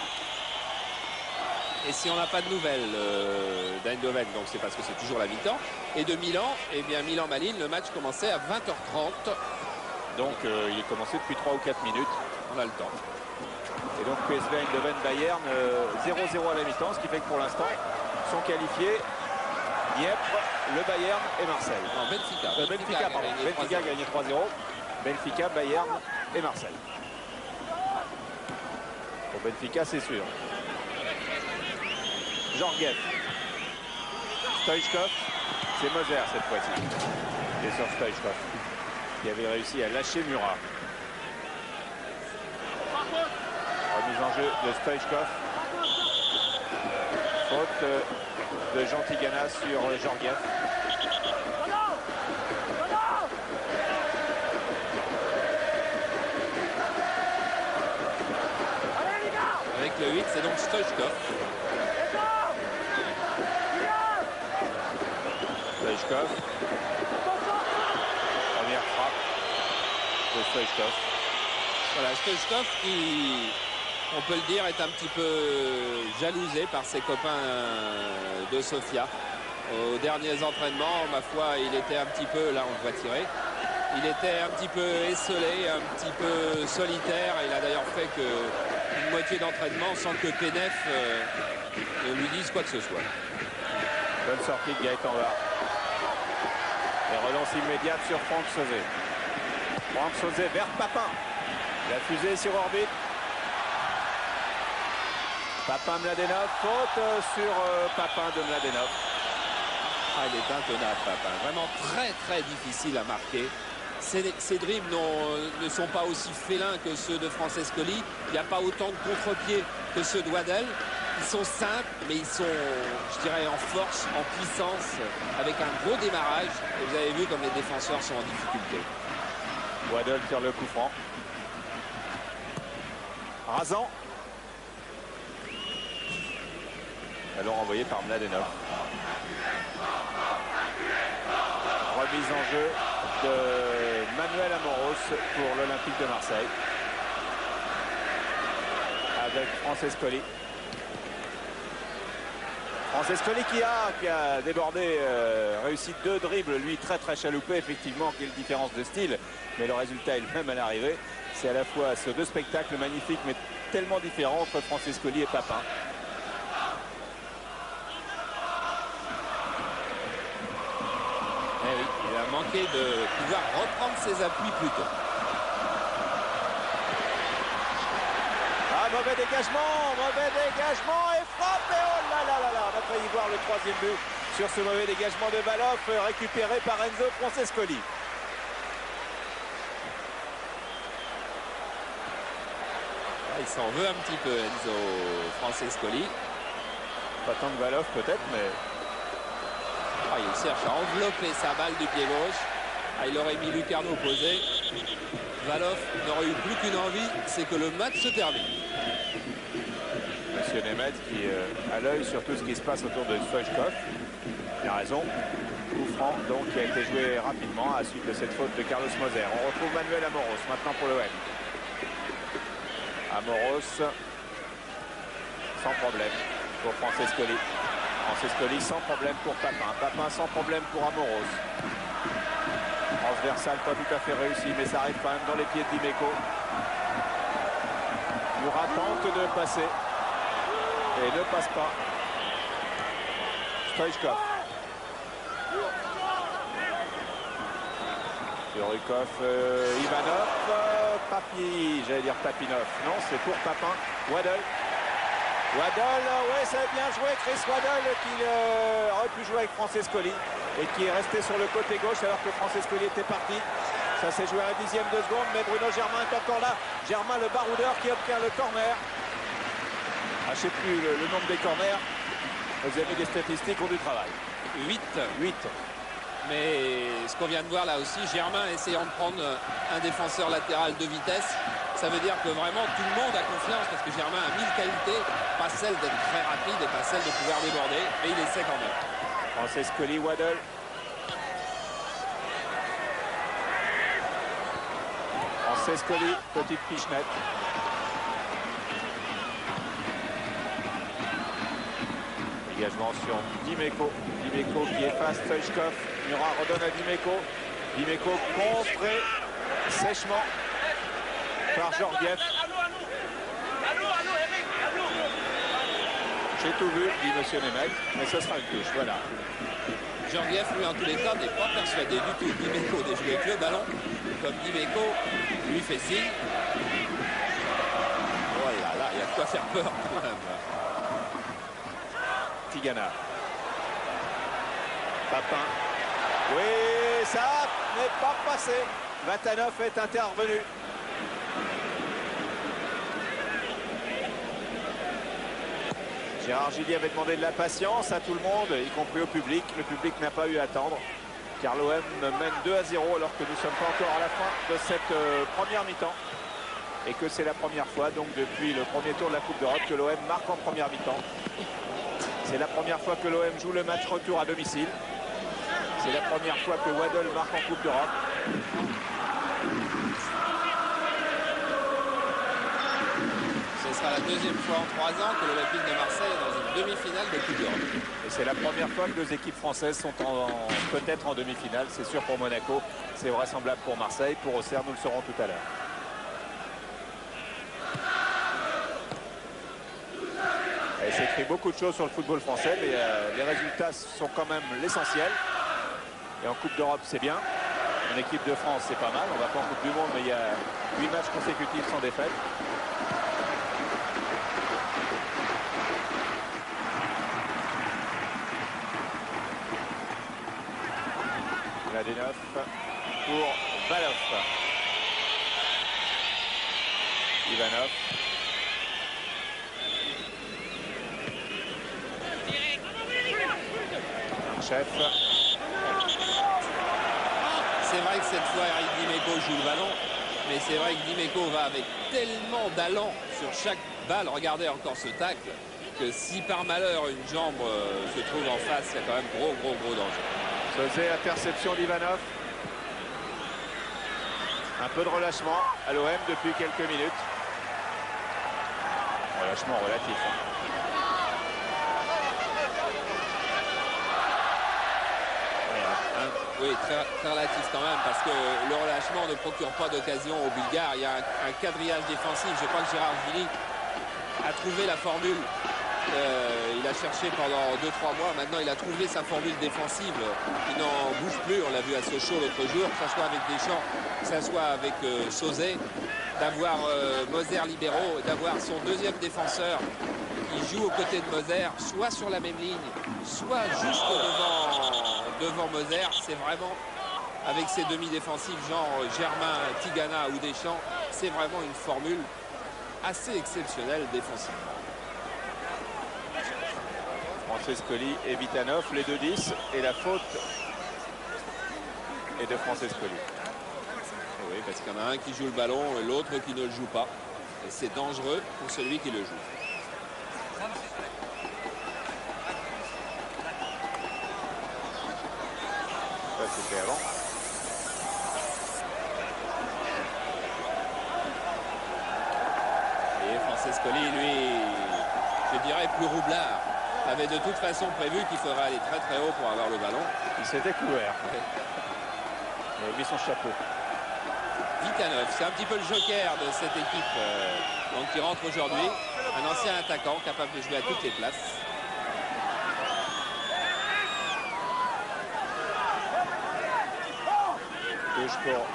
Et si on n'a pas de nouvelles d'Eindhoven, donc c'est parce que c'est toujours la mi-temps, et de Milan, eh bien Milan-Malines, le match commençait à 20h30. Donc il est commencé depuis 3 ou 4 minutes. On a le temps. Et donc PSV Eindhoven Bayern 0-0 à la mi-temps, ce qui fait que pour l'instant sont qualifiés Dieppe, le Bayern et Marseille. Non, Benfica. Benfica a gagné 3-0. Benfica, Bayern et Marseille. Pour Benfica, c'est sûr. Georgiev. Stoïchkov. C'est Moser cette fois-ci. Et sur Stoïchkov, qui avait réussi à lâcher Murat. Remise en jeu de Stoïchkov. Faute de Jean Tigana sur Georgiev. Avec le 8, c'est donc Stoïchkov. Stoïchkov. Première frappe de Stoïchkov. Voilà, Stoïchkov qui, on peut le dire, est un petit peu jalousé par ses copains de Sofia. Aux derniers entraînements, ma foi, il était un petit peu, là on le voit tirer, il était un petit peu esselé, un petit peu solitaire. Il a d'ailleurs fait une moitié d'entraînement sans que Penef ne lui dise quoi que ce soit. Bonne sortie de Gaëtan Var. Et relance immédiate sur Franck Sauzet. Franck Sauzet vers Papin. La fusée sur orbite. Papin Mladenov, faute sur Papin de Mladenov. Ah, il est intenable, Papin. Vraiment très très difficile à marquer. Ces dribbles ne sont pas aussi félins que ceux de Francescoli. Il n'y a pas autant de contre-pieds que ceux de Waddell. Ils sont simples, mais ils sont, je dirais, en force, en puissance, avec un gros démarrage. Et vous avez vu comme les défenseurs sont en difficulté. Waddell tire le coup franc. Rasant. Ballon renvoyé par Mladenov. Remise en jeu de Manuel Amoros pour l'Olympique de Marseille. Avec Francescoli. Francescoli qui a débordé, réussi 2 dribbles, lui très chaloupé, effectivement, quelle différence de style, mais le résultat est le même à l'arrivée. C'est à la fois ce 2 spectacles magnifiques, mais tellement différents entre Francescoli et Papin. Eh oui, il a manqué de pouvoir reprendre ses appuis plus tôt. Mauvais dégagement et frappe, et oh là là là là, on a failli voir le 3e but sur ce mauvais dégagement de Valov, récupéré par Enzo Francescoli. Il s'en veut un petit peu, Enzo Francescoli. Pas tant que Valov peut-être, mais... Il cherche à envelopper sa balle du pied gauche. Il aurait mis Lucarno opposé. Valov n'aurait eu plus qu'une envie, c'est que le match se termine. Monsieur Nemeth qui a l'œil sur tout ce qui se passe autour de Stoichkov. Il a raison. Coup franc donc qui a été joué rapidement à la suite de cette faute de Carlos Moser. On retrouve Manuel Amoros maintenant pour l'OM. Amoros sans problème pour Francescoli. Francescoli sans problème pour Papin. Papin sans problème pour Amoros. Transversal pas tout à fait réussi, mais ça arrive quand même dans les pieds de Dimeco. Murat tente de passer et ne passe pas. Stoichkov. Surikov, Ivanov, j'allais dire Papinov. Non, c'est pour Papin. Waddle. Waddle, ouais, ça a bien joué. Chris Waddle qui aurait pu jouer avec Francescoli et qui est resté sur le côté gauche alors que Francescoli était parti. Ça s'est joué à la 10e de seconde, mais Bruno Germain est encore là. Germain, le baroudeur, qui obtient le corner. Je ne sais plus le nombre des corners. Les amis des statistiques ont du travail. 8. 8. Mais ce qu'on vient de voir là aussi, Germain essayant de prendre un défenseur latéral de vitesse, ça veut dire que vraiment tout le monde a confiance parce que Germain a 1000 qualités, pas celle d'être très rapide et pas celle de pouvoir déborder, mais il essaie quand même. Francescoli, Waddle. Francescoli, petite pichenette. Dégagement sur Dimeco. Dimeco qui efface Stoichkov. Murat redonne à Dimeco. Dimeco contré sèchement par Georgiev. J'ai tout vu, dit monsieur Nemeth, mais ce sera une touche, voilà. Georgiev, lui, en tous les cas, n'est pas persuadé du tout. Dimeco de jouer avec le ballon. Comme Dimeco lui fait signe. Oh là là, il y a de quoi faire peur quand même. Tigana. Papin. Oui, ça n'est pas passé. Vatanov est intervenu. Gérard Gilly avait demandé de la patience à tout le monde, y compris au public. Le public n'a pas eu à attendre, car l'OM mène 2-0 alors que nous ne sommes pas encore à la fin de cette première mi-temps. Et que c'est la première fois, donc depuis le premier tour de la Coupe d'Europe, que l'OM marque en première mi-temps. C'est la première fois que l'OM joue le match retour à domicile. C'est la première fois que Waddle marque en Coupe d'Europe. Ce sera la deuxième fois en 3 ans que l'Olympique de Marseille est dans une demi-finale de Coupe d'Europe. Et c'est la première fois que 2 équipes françaises sont peut-être en demi-finale. C'est sûr pour Monaco, c'est vraisemblable pour Marseille. Pour Auxerre, nous le saurons tout à l'heure. Il s'écrit beaucoup de choses sur le football français, mais les résultats sont quand même l'essentiel. Et en Coupe d'Europe, c'est bien. En équipe de France, c'est pas mal. On va pas en Coupe du Monde, mais il y a 8 matchs consécutifs sans défaite. Mladenov pour Valov. Ivanov. Chef. C'est vrai que cette fois, Eric Dimeco joue le ballon, mais c'est vrai que Dimeco va avec tellement d'allant sur chaque balle. Regardez encore ce tacle. que si par malheur une jambe se trouve en face, il y a quand même gros danger. Faisait interception d'Ivanov. Un peu de relâchement à l'OM depuis quelques minutes. Relâchement relatif. Oui, très relatif quand même, parce que le relâchement ne procure pas d'occasion aux Bulgares. Il y a un quadrillage défensif. Je crois que Gérard Gilly a trouvé la formule. Il a cherché pendant 2-3 mois. Maintenant, il a trouvé sa formule défensive. Il n'en bouge plus. On l'a vu à Sochaux l'autre jour, que ce soit avec Deschamps, que ce soit avec Sauzet, d'avoir Moser libéraux, d'avoir son deuxième défenseur qui joue aux côtés de Moser, soit sur la même ligne, soit juste devant Moser. C'est vraiment, avec ses demi-défensifs, genre Germain, Tigana ou Deschamps, c'est vraiment une formule assez exceptionnelle défensivement. Francescoli et Vitanov, les deux 10, et la faute est de Francescoli. Oui, parce qu'il y en a un qui joue le ballon et l'autre qui ne le joue pas. Et c'est dangereux pour celui qui le joue. Ça, c'était avant. Et Francescoli, lui, je dirais plus roublard, avait de toute façon prévu qu'il faudrait aller très haut pour avoir le ballon. Il s'était couvert. Il a mis son chapeau. Vitanov, c'est un petit peu le joker de cette équipe donc qui rentre aujourd'hui. Un ancien attaquant capable de jouer à toutes les places. Touche pour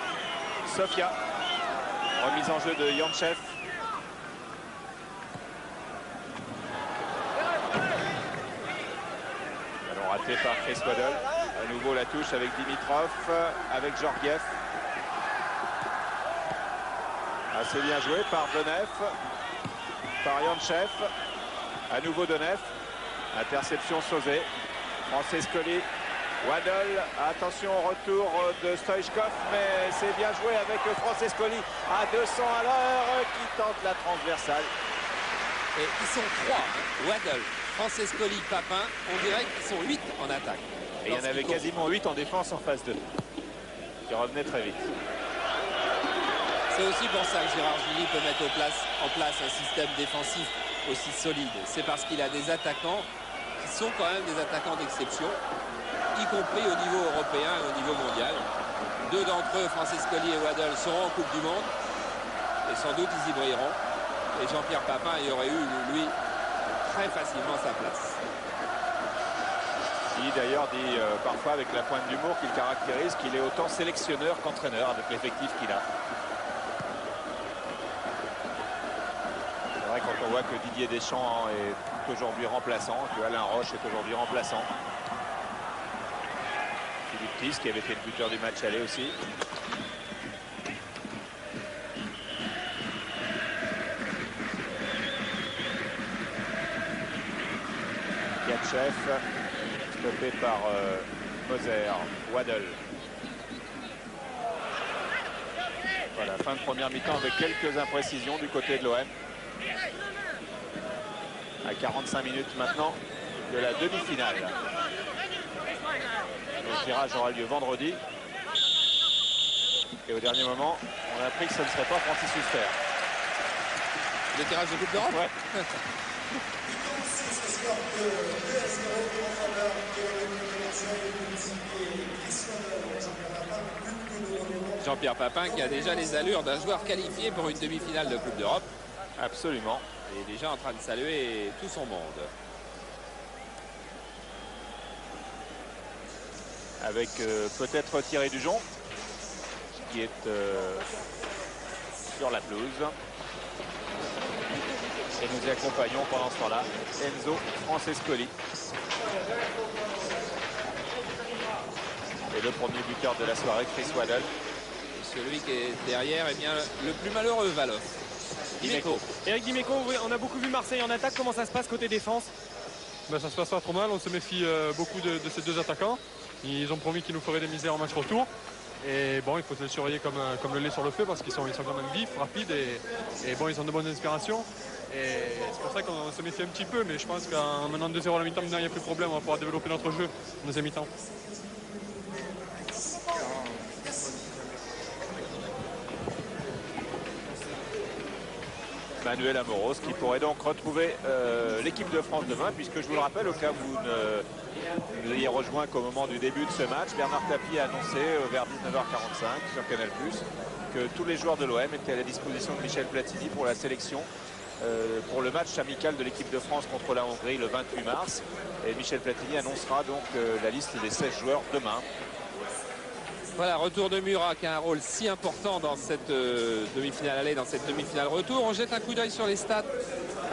Sofia. Remise en jeu de Yantchev. Ballon raté par Chris Waddle. À nouveau la touche avec Dimitrov, avec Georgiev. Assez bien joué par Donef, par Yantchev. À nouveau Donef. Interception Sauzet. Francescoli. Waddle, attention au retour de Stoichkov, mais c'est bien joué avec Francescoli à 200 à l'heure qui tente la transversale. Et ils sont 3, Waddle, Francescoli, Papin, on dirait qu'ils sont 8 en attaque. Et il y en avait quasiment 8 en défense en phase 2, qui revenait très vite. C'est aussi pour ça que Gérard Gilly peut mettre en place un système défensif aussi solide. C'est parce qu'il a des attaquants qui sont quand même des attaquants d'exception, y compris au niveau européen et au niveau mondial. Deux d'entre eux, Francescoli et Waddle, seront en Coupe du Monde. Et sans doute, ils y brilleront. Et Jean-Pierre Papin y aurait eu, lui, très facilement sa place. Il d'ailleurs dit parfois avec la pointe d'humour qu'il caractérise qu'il est autant sélectionneur qu'entraîneur avec l'effectif qu'il a. C'est vrai quand on voit que Didier Deschamps est aujourd'hui remplaçant, que Alain Roche est aujourd'hui remplaçant. Philippe Thies qui avait été le buteur du match aller aussi. Yantchev, stoppé par Moser, Waddle. Voilà, fin de première mi-temps avec quelques imprécisions du côté de l'OM. À 45 minutes maintenant de la demi-finale. Le tirage aura lieu vendredi. Et au dernier moment, on a appris que ce ne serait pas Francis Huster. Le tirage de Coupe d'Europe. Ouais. Jean-Pierre Papin qui a déjà les allures d'un joueur qualifié pour une demi-finale de Coupe d'Europe. Absolument. Et déjà en train de saluer tout son monde. Avec peut-être Thierry Dujon qui est sur la pelouse. Et nous y accompagnons pendant ce temps-là Enzo Francescoli. Et le premier buteur de la soirée, Chris Waddle. Et celui qui est derrière, eh bien, le plus malheureux, Valoff. Dimeco. Eric Dimeco, oui, on a beaucoup vu Marseille en attaque. Comment ça se passe côté défense? Ben, ça se passe pas trop mal. On se méfie beaucoup de ces deux attaquants. Ils ont promis qu'ils nous feraient des misères en match retour. Et bon, il faut se le surveiller comme le lait sur le feu parce qu'ils sont quand même vifs, rapides et bon, ils ont de bonnes inspirations. Et c'est pour ça qu'on se méfie un petit peu, mais je pense qu'en menant 2-0 à la mi-temps, il n'y a plus de problème, on va pouvoir développer notre jeu en deuxième mi-temps. Manuel Amoros qui pourrait donc retrouver l'équipe de France demain, puisque je vous le rappelle, au cas où vous ne nous ayez rejoint qu'au moment du début de ce match, Bernard Tapie a annoncé vers 19h45 sur Canal+, que tous les joueurs de l'OM étaient à la disposition de Michel Platini pour la sélection pour le match amical de l'équipe de France contre la Hongrie le 28 mars. Et Michel Platini annoncera donc la liste des 16 joueurs demain. Voilà, retour de Murat qui a un rôle si important dans cette demi-finale aller, dans cette demi-finale retour. On jette un coup d'œil sur les stats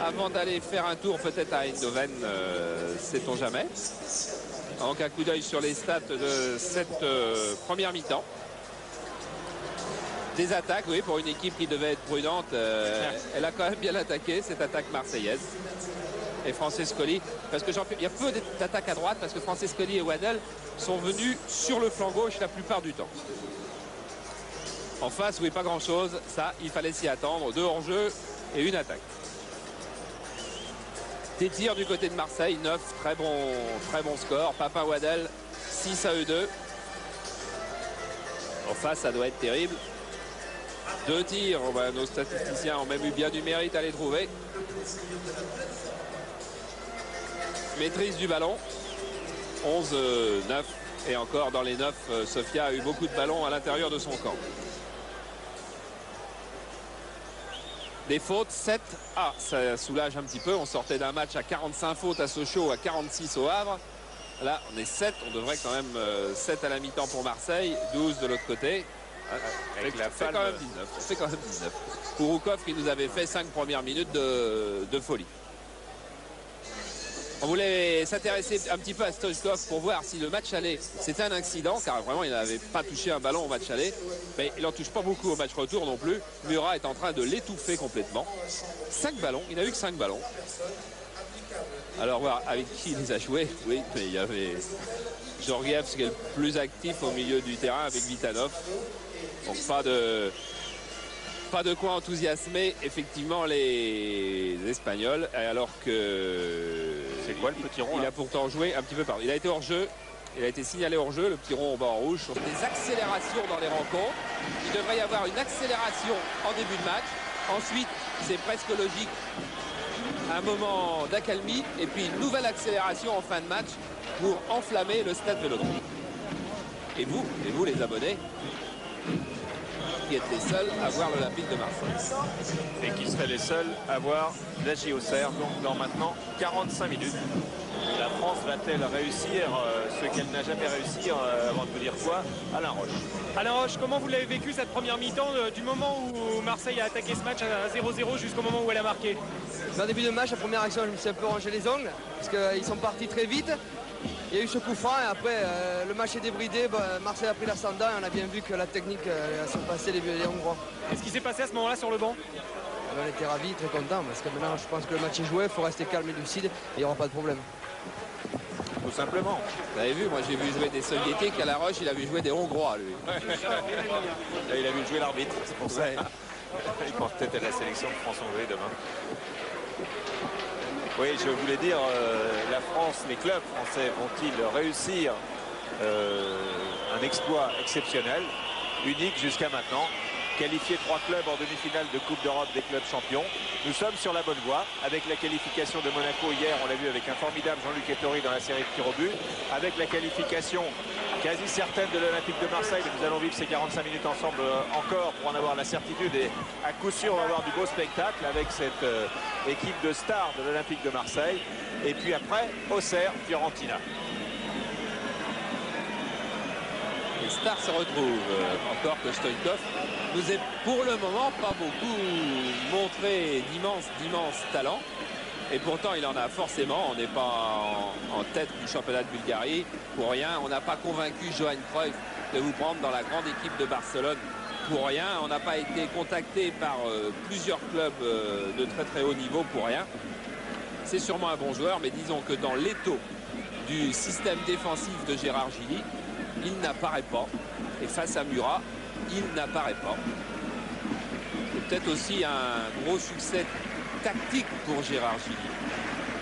avant d'aller faire un tour peut-être à Eindhoven, sait-on jamais. Donc un coup d'œil sur les stats de cette première mi-temps. Des attaques, oui, pour une équipe qui devait être prudente, elle a quand même bien attaqué cette attaque marseillaise. Et Francescoli, parce qu'il y a peu d'attaques à droite, parce que Francescoli et Waddell sont venus sur le flanc gauche la plupart du temps. En face, oui, pas grand-chose. Ça, il fallait s'y attendre. 2 hors-jeu et une attaque. Des tirs du côté de Marseille, 9, très bon score. Papin Waddell, 6 à eux 2. En face, ça doit être terrible. 2 tirs, nos statisticiens ont même eu bien du mérite à les trouver. Maîtrise du ballon, 11-9. Et encore dans les 9, Sofia a eu beaucoup de ballons à l'intérieur de son camp. Des fautes, 7. Ah, ça soulage un petit peu. On sortait d'un match à 45 fautes à Sochaux, à 46 au Havre. Là, on est 7. On devrait quand même 7 à la mi-temps pour Marseille, 12 de l'autre côté. C'est quand même 19. C'est quand même 19. Kouroukov qui nous avait fait 5 premières minutes de folie. On voulait s'intéresser un petit peu à Stoichkov pour voir si le match aller, c'était un accident, car vraiment il n'avait pas touché un ballon au match aller, mais il n'en touche pas beaucoup au match retour non plus. Murat est en train de l'étouffer complètement. 5 ballons, il n'a eu que 5 ballons. Alors voir avec qui il les a joués. Oui, mais il y avait Georgiev qui est le plus actif au milieu du terrain avec Vitanov. Donc pas de quoi enthousiasmer effectivement les Espagnols, alors que c'est quoi le petit rond il là? A pourtant joué un petit peu partout. Il a été hors jeu, il a été signalé hors jeu, le petit rond au bas en rouge. Des accélérations dans les rencontres. Il devrait y avoir une accélération en début de match. Ensuite, c'est presque logique, un moment d'accalmie et puis une nouvelle accélération en fin de match pour enflammer le stade Vélodrome. Et vous les abonnés, qui êtes les seuls à voir l'Olympique de Marseille. Et qui seraient les seuls à voir la JOCR, donc dans maintenant 45 minutes. La France va-t-elle réussir ce qu'elle n'a jamais réussi, avant de vous dire quoi, Alain Roche. Alain Roche, comment vous l'avez vécu cette première mi-temps, du moment où Marseille a attaqué ce match à 0-0 jusqu'au moment où elle a marqué? En début de match, la première action, je me suis un peu rangé les ongles parce qu'ils sont partis très vite. Il y a eu ce coup franc et après le match est débridé, Marseille a pris l'ascendant et on a bien vu que la technique a surpassé les Hongrois. Qu'est-ce qui s'est passé à ce moment-là sur le banc? On était ravis, très contents parce que maintenant je pense que le match est joué, il faut rester calme et lucide et il n'y aura pas de problème. Tout simplement. Vous avez vu, moi j'ai vu jouer des Soviétiques, à La Roche il a vu jouer des Hongrois lui. Là, il a vu jouer l'arbitre, c'est pour ça. Il pense peut-être à la sélection de France-Hongrie demain. Oui, je voulais dire, la France, les clubs français vont-ils réussir un exploit exceptionnel, unique jusqu'à maintenant, qualifier 3 clubs en demi-finale de Coupe d'Europe des clubs champions. Nous sommes sur la bonne voie avec la qualification de Monaco hier, on l'a vu avec un formidable Jean-Luc Ettori dans la série de tirs au but, avec la qualification quasi certaine de l'Olympique de Marseille. Nous allons vivre ces 45 minutes ensemble encore pour en avoir la certitude et à coup sûr on va avoir du beau spectacle avec cette équipe de stars de l'Olympique de Marseille. Et puis après, Auxerre, Fiorentina. Les stars se retrouvent. Encore que Stoichkov nous est pour le moment pas beaucoup montré d'immense talent. Et pourtant, il en a forcément. On n'est pas en tête du championnat de Bulgarie pour rien. On n'a pas convaincu Johan Cruyff de vous prendre dans la grande équipe de Barcelone pour rien. On n'a pas été contacté par plusieurs clubs de très haut niveau pour rien. C'est sûrement un bon joueur, mais disons que dans l'étau du système défensif de Gérard Gilly, il n'apparaît pas. Et face à Murat, il n'apparaît pas. C'est peut-être aussi un gros succès tactique pour Gérard Gilly.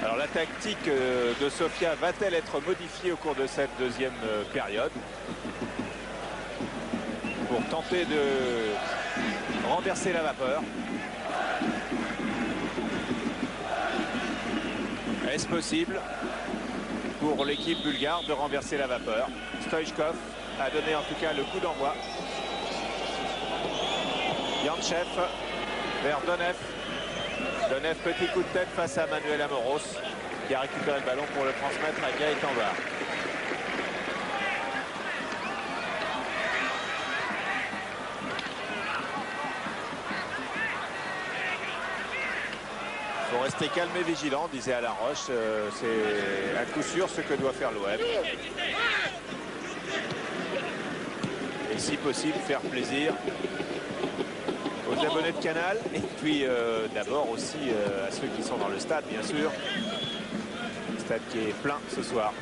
Alors la tactique de Sofia va-t-elle être modifiée au cours de cette deuxième période pour tenter de renverser la vapeur? Est-ce possible pour l'équipe bulgare de renverser la vapeur? Stoichkov a donné en tout cas le coup d'envoi. Yantchev vers Donev. Donev, petit coup de tête face à Manuel Amoros qui a récupéré le ballon pour le transmettre à Gaëtan Barre. Il faut rester calme et vigilant, disait Alain Roche. C'est à coup sûr ce que doit faire l'OM. Et si possible, faire plaisir aux abonnés de Canal. Et puis d'abord aussi à ceux qui sont dans le stade, bien sûr. Le stade qui est plein ce soir.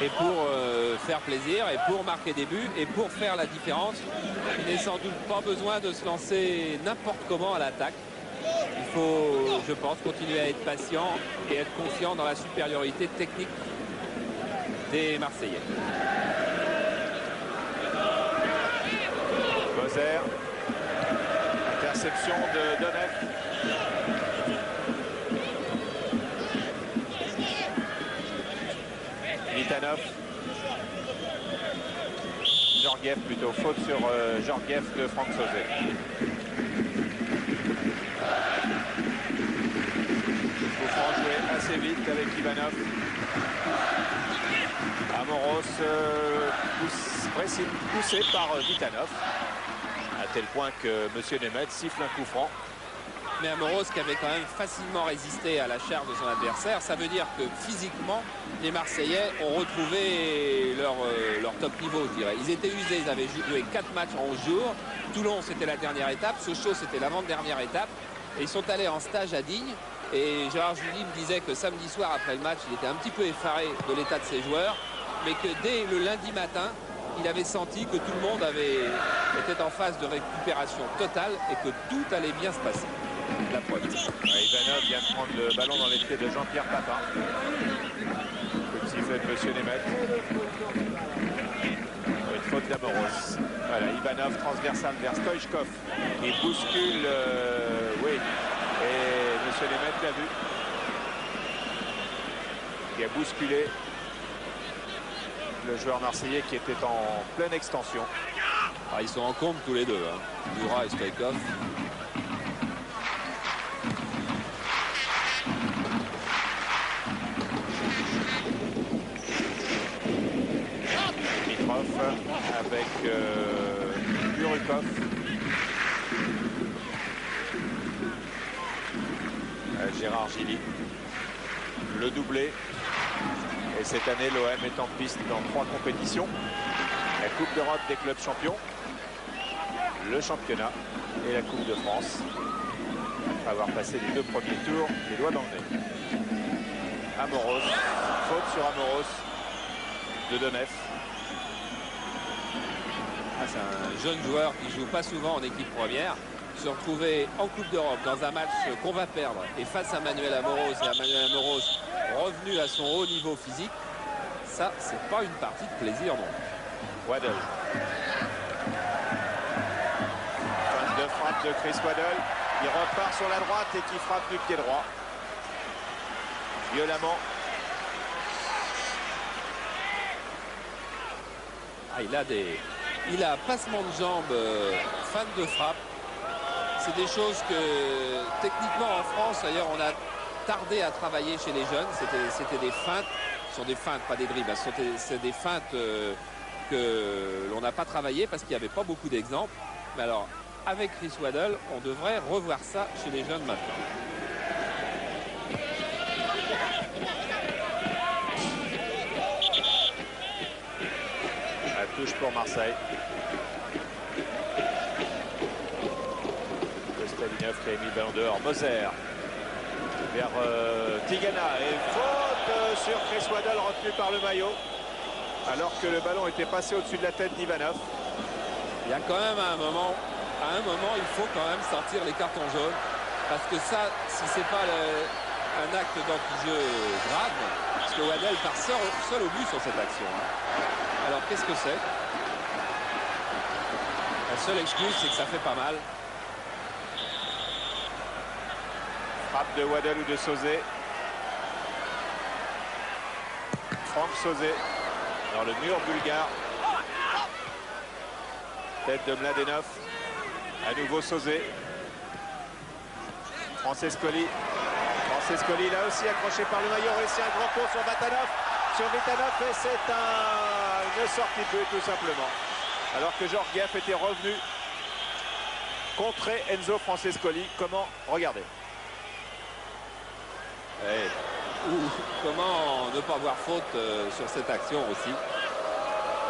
Et pour faire plaisir, et pour marquer des buts, et pour faire la différence, il n'est sans doute pas besoin de se lancer n'importe comment à l'attaque. Il faut, je pense, continuer à être patient et être confiant dans la supériorité technique des Marseillais. Moser. Interception de Donev. Vitanov. Georgiev plutôt. Faute sur Georgiev de Franck Sauzet. Coup franc joué assez vite avec Ivanov. Amoros poussé par Vitanov. À tel point que M. Nemeth siffle un coup franc. Mais Amoros qui avait quand même facilement résisté à la charge de son adversaire, ça veut dire que physiquement, les Marseillais ont retrouvé leur top niveau, je dirais. Ils étaient usés, ils avaient joué 4 matchs en 11 jours. Toulon, c'était la dernière étape. Sochaux, c'était l'avant-dernière étape. Et ils sont allés en stage à Digne. Et Gérard Gilly me disait que samedi soir, après le match, il était un petit peu effaré de l'état de ses joueurs. Mais que dès le lundi matin, il avait senti que tout le monde était en phase de récupération totale et que tout allait bien se passer. La preuve. Ivanov vient de prendre le ballon dans les pieds de Jean-Pierre Papin. Petit sifflet de M. Nemeth. Une faute d'Amoros. Voilà, Ivanov transversal vers Stoichkov. Il bouscule, oui. Et M. Nemeth l'a vu. Qui a bousculé le joueur marseillais qui était en pleine extension. Ah, ils sont en comble tous les deux, hein. Murat et Stoichkov. Avec Burukov. Gérard Gilly. Le doublé. Et cette année, l'OM est en piste dans 3 compétitions. La Coupe d'Europe des clubs champions. Le championnat et la Coupe de France. Après avoir passé les 2 premiers tours, les doigts dans le nez. Amoros. Faute sur Amoros de Donev. C'est un jeune joueur qui joue pas souvent en équipe première. Se retrouver en Coupe d'Europe dans un match qu'on va perdre et face à Manuel Amoros et à Manuel Amoros revenu à son haut niveau physique, ça c'est pas une partie de plaisir non. Waddle. Fin de frappe de Chris Waddle. Il repart sur la droite et qui frappe du pied droit. Violemment. Ah, il a passement de jambes, fin de frappe. C'est des choses que techniquement en France, d'ailleurs, on a tardé à travailler chez les jeunes. C'était des feintes. Ce sont des feintes, pas des dribbles. C'est des feintes que l'on n'a pas travaillé parce qu'il n'y avait pas beaucoup d'exemples. Mais alors, avec Chris Waddle, on devrait revoir ça chez les jeunes maintenant. La touche pour Marseille. Kostalinov qui a mis le ballon dehors. Moser. vers Tigana. Et faute sur Chris Waddle, retenu par le maillot. Alors que le ballon était passé au-dessus de la tête d'Ivanov. Il y a quand même à un moment, il faut quand même sortir les cartons jaunes. Parce que ça, si c'est pas un acte d'anti-jeu grave, parce que Waddle part seul au but sur cette action. Alors qu'est-ce que c'est? La seule excuse, c'est que ça fait pas mal. Frappe de Waddle ou de Sauzet. Franck Sauzet dans le mur bulgare. Tête de Mladenov. À nouveau Sauzet. Francescoli. Francescoli là aussi accroché par le maillot. Réussit un grand coup sur Vitanov. Sur Vitanov et c'est une sortie de but tout simplement. Alors que Georgiev était revenu contrer Enzo Francescoli. Comment? Regardez. Comment ne pas voir faute sur cette action aussi.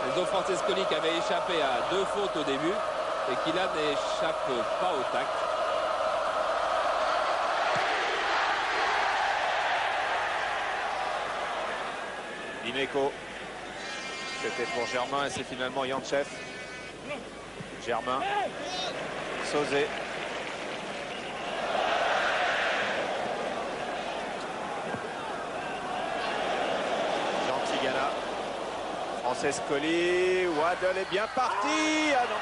Enzo Francescoli qui avait échappé à 2 fautes au début et qui là n'échappe pas au tact. Dimeco. C'était pour Germain et c'est finalement Yantchev. Germain. Sauzet. Jean Tigana. Francescoli. Waddle est bien parti. Ah non.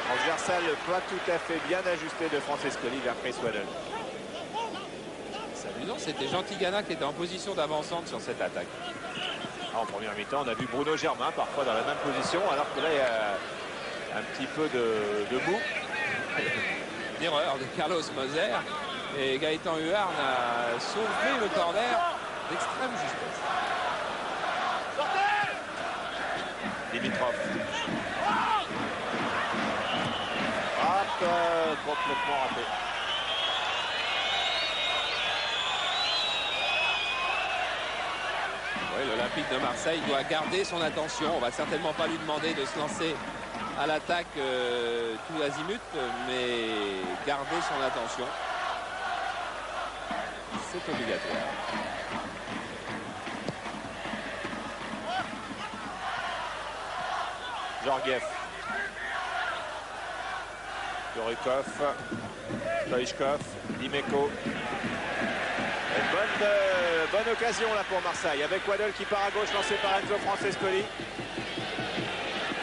Transversal pas tout à fait bien ajusté de Francescoli vers Chris Waddle. C'est amusant, c'était Jean Tigana qui était en position d'avancante sur cette attaque. En première mi-temps, on a vu Bruno Germain parfois dans la même position, alors que là, il y a un petit peu de mou. Une erreur de Carlos Moser. Et Gaëtan Huarn a sauvé le corner d'extrême justesse. Dimitrov. Complètement raté. Oui, l'Olympique de Marseille doit garder son attention. On va certainement pas lui demander de se lancer à l'attaque tout azimut, mais garder son attention, c'est obligatoire. Georgiev. Dorikov. Stoichkov. Dimeco. Bonne occasion là pour Marseille avec Waddle qui part à gauche, lancé par Enzo Francescoli.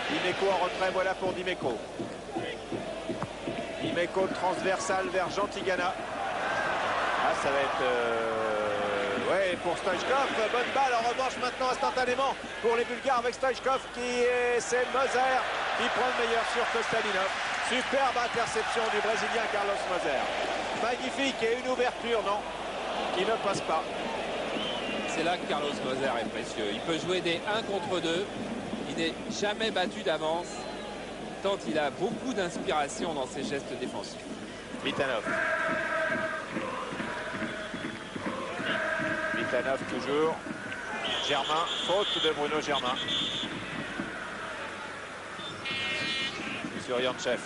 Dimeco en retrait, voilà pour Dimeco. Dimeco transversal vers Jean Tigana. Ah, ça va être ouais, pour Stoichkov, bonne balle en revanche maintenant instantanément pour les Bulgares avec Stoichkov c'est Moser qui prend le meilleur sur Kostadinov. Superbe interception du Brésilien Carlos Moser. Magnifique et une ouverture, non, qui ne passe pas. C'est là que Carlos Moser est précieux. Il peut jouer des 1 contre 2. Il n'est jamais battu d'avance, tant il a beaucoup d'inspiration dans ses gestes défensifs. Vitanov. Vitanov toujours. Germain, faute de Bruno Germain. Sur Yantchev.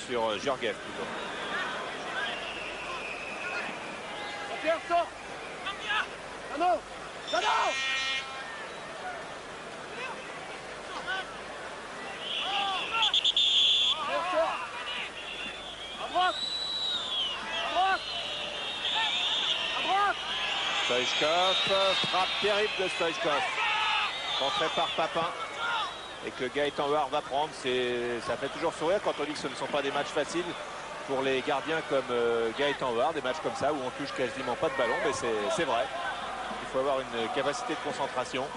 Sur Georgiev plutôt. Pierre, sort. Dano. Dano. Pierre, sort. À droite. À droite. À droite. Stoichkov, frappe terrible de Stoichkov. Contré par Papin. Et que Gaëtan Huarn va prendre, ça fait toujours sourire quand on dit que ce ne sont pas des matchs faciles pour les gardiens comme Gaëtan Huarn, des matchs comme ça où on touche quasiment pas de ballon, mais c'est vrai. Il faut avoir une capacité de concentration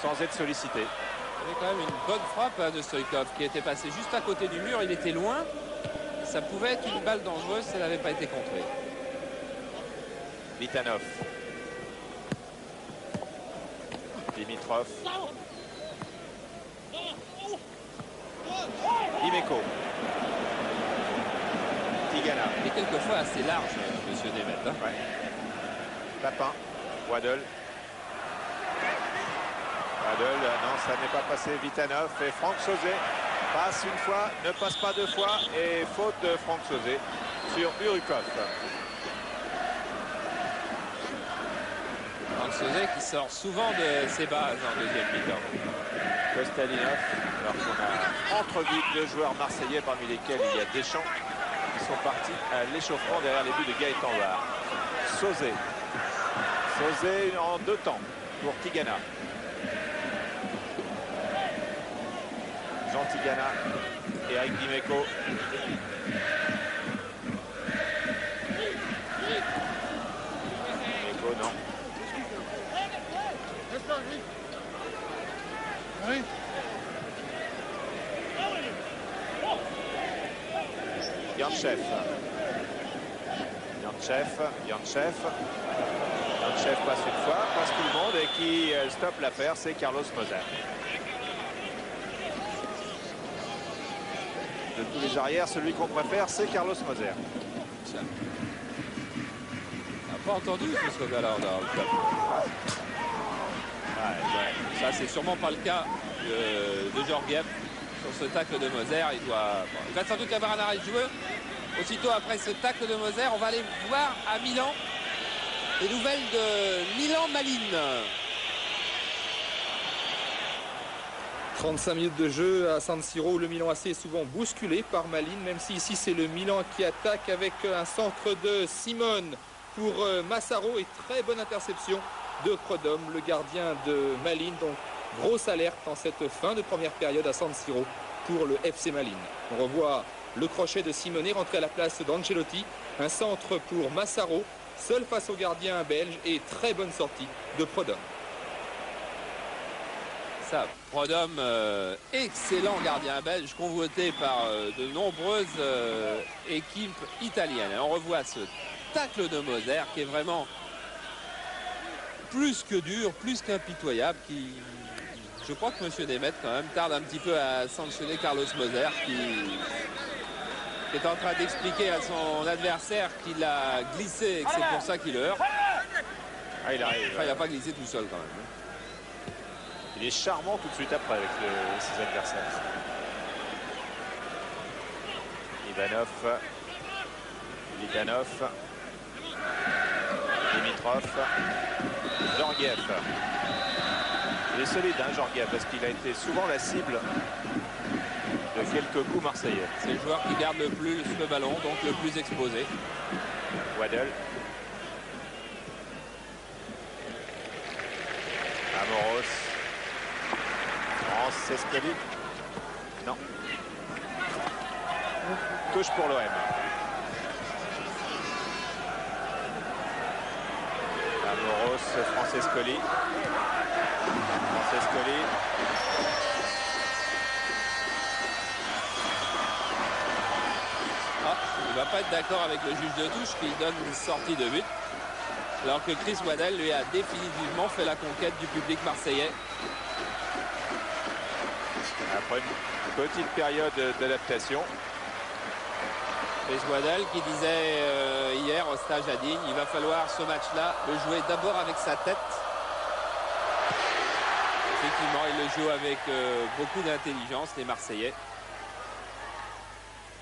sans être sollicité. Il y avait quand même une bonne frappe de Stoichkov qui était passé juste à côté du mur, il était loin. Ça pouvait être une balle dangereuse si elle n'avait pas été contrée. Vitanov. Dimitrov. Dimeco. Tigana. Il est quelquefois assez large, monsieur Demet. Hein. Ouais. Papin. Waddle. Waddle, non, ça n'est pas passé. Vitanov et Franck Sauzet. Passe une fois, ne passe pas deux fois et faute de Franck Sauzet sur Urukov. Franck Sauzet qui sort souvent de ses bases en deuxième mi-temps. Kostadinov, alors qu'on a entrevu deux joueurs marseillais parmi lesquels il y a Deschamps qui sont partis à l'échauffement derrière les buts de Gaëtan Var. Sauzet. Sauzet en deux temps pour Tigana. Jean Tigana et Eric Dimeco. Dimeco, non. Oui. Yantchev. Yantchev passe une fois, passe tout le monde et qui stoppe l'affaire, c'est Carlos Moser. De tous les arrières, celui qu'on préfère, c'est Carlos Moser. On n'a pas entendu ce gars-là dans le club. Ça, c'est sûrement pas le cas de Georgiev sur ce tacle de Moser. Il va sans doute y avoir un arrêt de jeu. Aussitôt après ce tacle de Moser, on va aller voir à Milan les nouvelles de Milan-Malines. 35 minutes de jeu à San Siro où le Milan AC est souvent bousculé par Malines, même si ici c'est le Milan qui attaque avec un centre de Simone pour Massaro et très bonne interception de Prodom, le gardien de Malines. Donc grosse alerte en cette fin de première période à San Siro pour le FC Malines. On revoit le crochet de Simone rentré à la place d'Ancelotti, un centre pour Massaro, seul face au gardien belge et très bonne sortie de Prodom. Ça, Prodom, excellent gardien belge, convoité par de nombreuses équipes italiennes. Alors, on revoit ce tacle de Moser qui est vraiment plus que dur, plus qu'impitoyable. Je crois que M. Demet quand même tarde un petit peu à sanctionner Carlos Moser qui est en train d'expliquer à son adversaire qu'il a glissé et que c'est pour ça qu'il heurte. Ah, il arrive. Enfin, il n'a pas glissé tout seul quand même. Il est charmant tout de suite après avec ses adversaires. Ivanov, Vitanov, Dimitrov, Georgiev. Il est solide, hein, Georgiev, parce qu'il a été souvent la cible de quelques coups marseillais. C'est le joueur qui garde le plus le ballon, donc le plus exposé. Waddle. Amoros. Francescoli. Non. Touche pour l'OM. Amoros, Francescoli. Francescoli. Il ne va pas être d'accord avec le juge de touche qui donne une sortie de but. Alors que Chris Waddell lui a définitivement fait la conquête du public marseillais. Après une petite période d'adaptation. Chris Waddell qui disait hier au stage à Digne, il va falloir ce match-là le jouer d'abord avec sa tête. Effectivement, il le joue avec beaucoup d'intelligence, les Marseillais.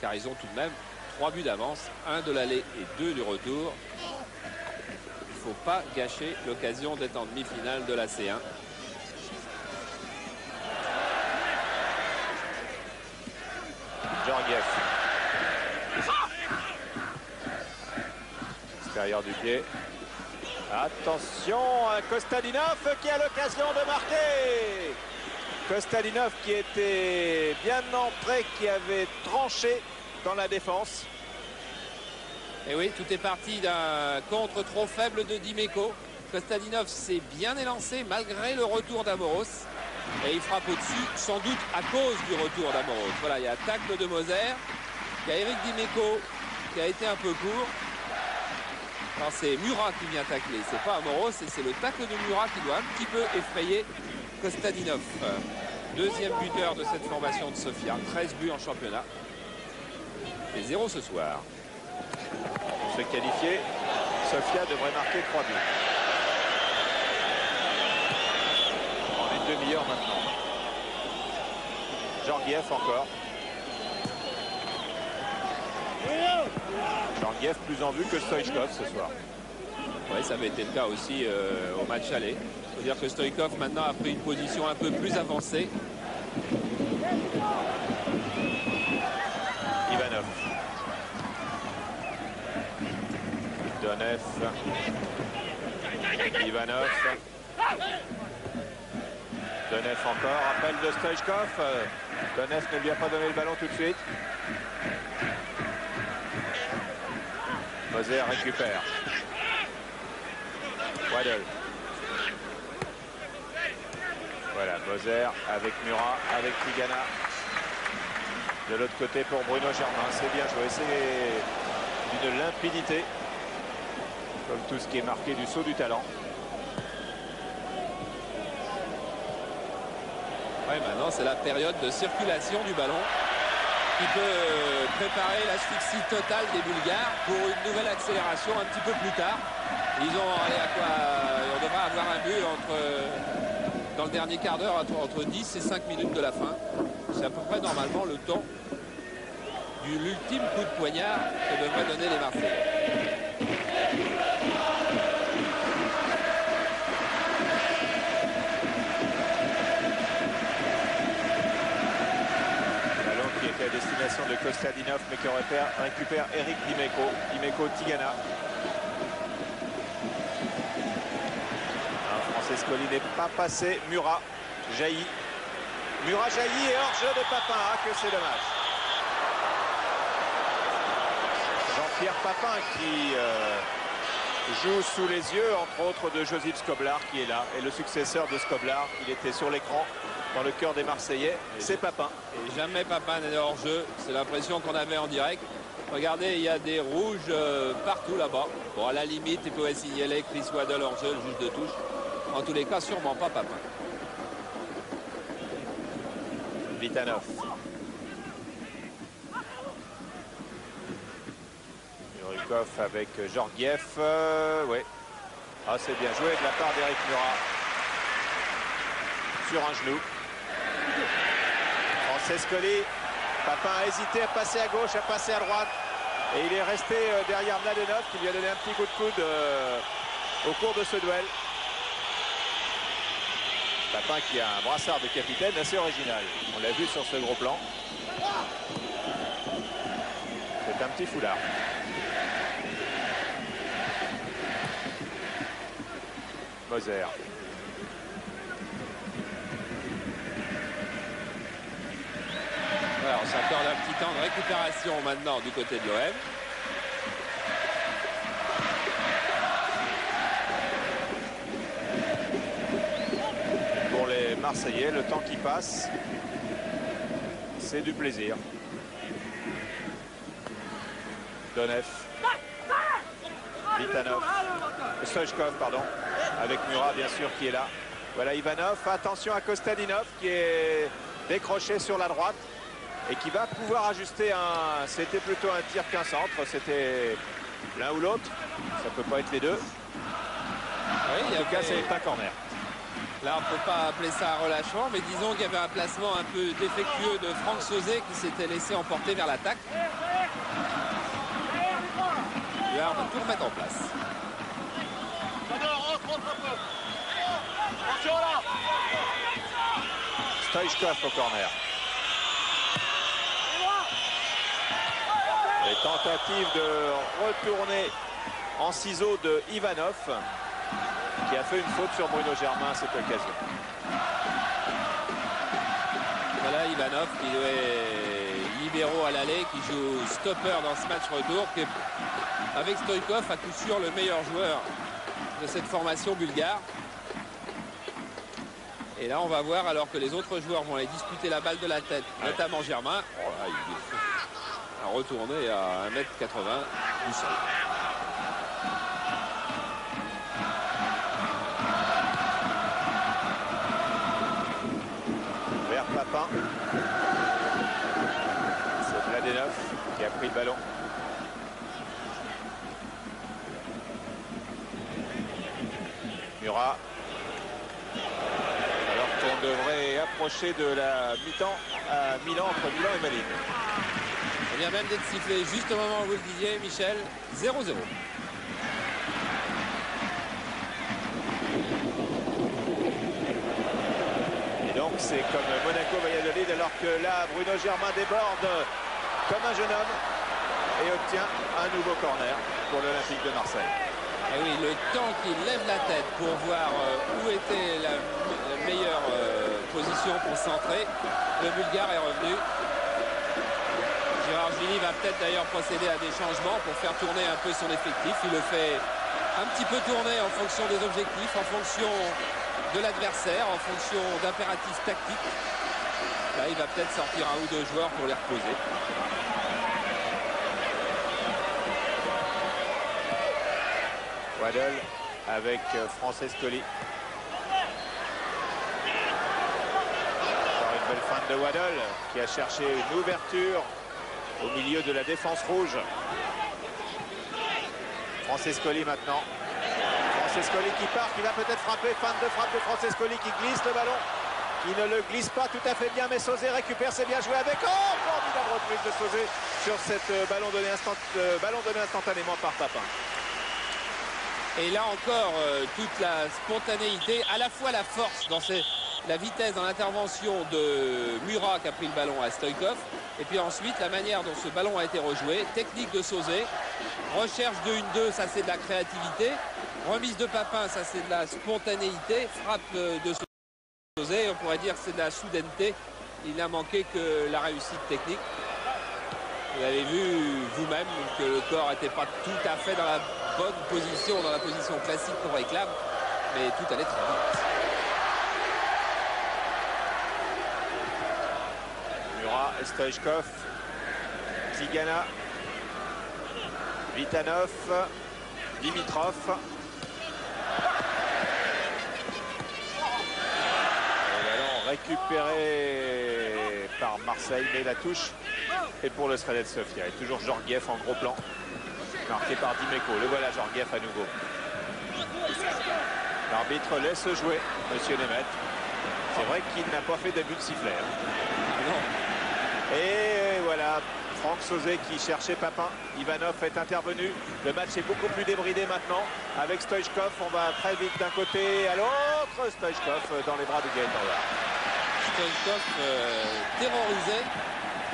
Car ils ont tout de même 3 buts d'avance, 1 de l'aller et 2 du retour. Il ne faut pas gâcher l'occasion d'être en demi-finale de la C1. Georgiev. Extérieur du pied. Attention, Kostadinov qui a l'occasion de marquer. Kostadinov qui était bien entré, qui avait tranché dans la défense. Et oui, tout est parti d'un contre trop faible de Dimeco. Kostadinov s'est bien élancé malgré le retour d'Amoros. Et il frappe au-dessus, sans doute à cause du retour d'Amoros. Voilà, il y a tacle de Moser. Il y a Eric Dimeco qui a été un peu court. C'est Murat qui vient tacler, c'est pas Amoros, et c'est le tacle de Murat qui doit un petit peu effrayer Kostadinov. Deuxième buteur de cette formation de Sofia, 13 buts en championnat. Et 0 ce soir. Pour se qualifier, Sofia devrait marquer 3 buts. En une demi-heure maintenant. Georgiev encore. Georgiev plus en vue que Stoichkov ce soir. Oui, ça avait été le cas aussi au match aller. C'est-à-dire que Stoichkov maintenant a pris une position un peu plus avancée. Ivanov. Donev. Ivanov. Donev encore. Appel de Stoichkov. Donev ne lui a pas donné le ballon tout de suite. Moser récupère. Waddle. Voilà, Moser avec Murat, avec Tigana. De l'autre côté pour Bruno Germain. C'est bien joué. C'est d'une limpidité. Comme tout ce qui est marqué du saut du talent. Ouais, maintenant, c'est la période de circulation du ballon qui peut préparer l'asphyxie totale des Bulgares pour une nouvelle accélération un petit peu plus tard. Ils ont allé à quoi? On devrait avoir un but dans le dernier quart d'heure entre 10 et 5 minutes de la fin. C'est à peu près normalement le temps de l'ultime coup de poignard que devraient donner les Marseillais. À destination de Kostadinov, mais qui récupère Eric Dimeco. Dimeco Tigana. Francescoli n'est pas passé. Murat jaillit. Murat jaillit et hors-jeu de Papin. Ah, que c'est dommage. Jean-Pierre Papin qui joue sous les yeux, entre autres, de Josip Skoblar qui est là. Et le successeur de Skoblar, il était sur l'écran. Dans le cœur des Marseillais, c'est Papin. Et jamais Papin n'est hors jeu. C'est l'impression qu'on avait en direct. Regardez, il y a des rouges partout là-bas. Bon, à la limite, il pouvait signaler Chris Waddle hors jeu, le juge de touche. En tous les cas, sûrement pas Papin. Vitanov. Urikov avec Georgiev. Oui. Ah, c'est bien joué de la part d'Eric Murat. Sur un genou. Francescoli, Papin a hésité à passer à gauche, à passer à droite. Et il est resté derrière Mladenov qui lui a donné un petit coup de coude au cours de ce duel. Papin qui a un brassard de capitaine assez original. On l'a vu sur ce gros plan. C'est un petit foulard. Moser. Alors, on s'accorde un petit temps de récupération maintenant du côté de l'OM. Pour les Marseillais, le temps qui passe, c'est du plaisir. Donev. Vitanov. Stoichkov, pardon. Avec Murat, bien sûr, qui est là. Voilà Ivanov. Attention à Kostadinov qui est décroché sur la droite. Et qui va pouvoir ajuster un... C'était plutôt un tir qu'un centre. C'était l'un ou l'autre. Ça peut pas être les deux. Oui, en tout cas, c'est pas corner. Là, on ne peut pas appeler ça un relâchement, mais disons qu'il y avait un placement un peu défectueux de Franck Sauzet qui s'était laissé emporter vers l'attaque. Là, on va tout remettre en place. Stoichkov au corner. Les tentatives de retourner en ciseaux de Ivanov qui a fait une faute sur Bruno Germain à cette occasion. Voilà Ivanov qui est libéraux à l'aller, qui joue stopper dans ce match retour, qui est avec Stoichkov à coup sûr le meilleur joueur de cette formation bulgare. Et là on va voir, alors que les autres joueurs vont aller disputer la balle de la tête, notamment Germain. Oh là, il a retourné à 1,80 m du sol. Vers Papin. C'est Mladenov qui a pris le ballon. Murat. Alors qu'on devrait approcher de la mi-temps à Milan, entre Milan et Malines. Il vient même d'être sifflé juste au moment où vous le disiez, Michel. 0-0. Et donc c'est comme Monaco-Valladolid, alors que là, Bruno Germain déborde comme un jeune homme et obtient un nouveau corner pour l'Olympique de Marseille. Et oui, le temps qu'il lève la tête pour voir où était la meilleure position pour centrer, le Bulgare est revenu. Gérard Gilly va peut-être d'ailleurs procéder à des changements pour faire tourner un peu son effectif. Il le fait un petit peu tourner en fonction des objectifs, en fonction de l'adversaire, en fonction d'impératifs tactiques. Là, il va peut-être sortir un ou deux joueurs pour les reposer. Waddle avec Francescoli. Encore une belle feinte de Waddle qui a cherché une ouverture au milieu de la défense rouge. Francescoli maintenant. Francescoli qui part, qui va peut-être frapper. Feinte de frappe de Francescoli qui glisse le ballon. Qui ne le glisse pas tout à fait bien, mais Sauzé récupère, c'est bien joué avec. Oh, formidable reprise de Sauzé sur cette ballon donné instantanément par Papin. Et là encore, toute la spontanéité, à la fois la force dans la vitesse dans l'intervention de Murat qui a pris le ballon à Stoïkov, et puis ensuite la manière dont ce ballon a été rejoué, technique de Sauzé, recherche de 1-2, ça c'est de la créativité, remise de Papin, ça c'est de la spontanéité, frappe de Sauzé, on pourrait dire que c'est de la soudaineté, il n'a manqué que la réussite technique. Vous avez vu vous-même que le corps n'était pas tout à fait dans la bonne position, dans la position classique qu'on réclame, mais tout allait très vite. Murat, Stoïchkov, Tigana, Vitanov, Dimitrov. Le ballon récupéré par Marseille, mais la touche est pour le Sredets Sofia. Et toujours Georgiev en gros plan, marqué par Dimeco. Le voilà Georgiev à nouveau. L'arbitre laisse jouer Monsieur Nemeth. C'est vrai qu'il n'a pas fait d'abus de sifflet. Et voilà, Franck Sauzé qui cherchait Papin. Ivanov est intervenu. Le match est beaucoup plus débridé maintenant. Avec Stoïchkov, on va très vite d'un côté à l'autre. Stoïchkov dans les bras de Gaëtan Loire. Stoïchkov terrorisé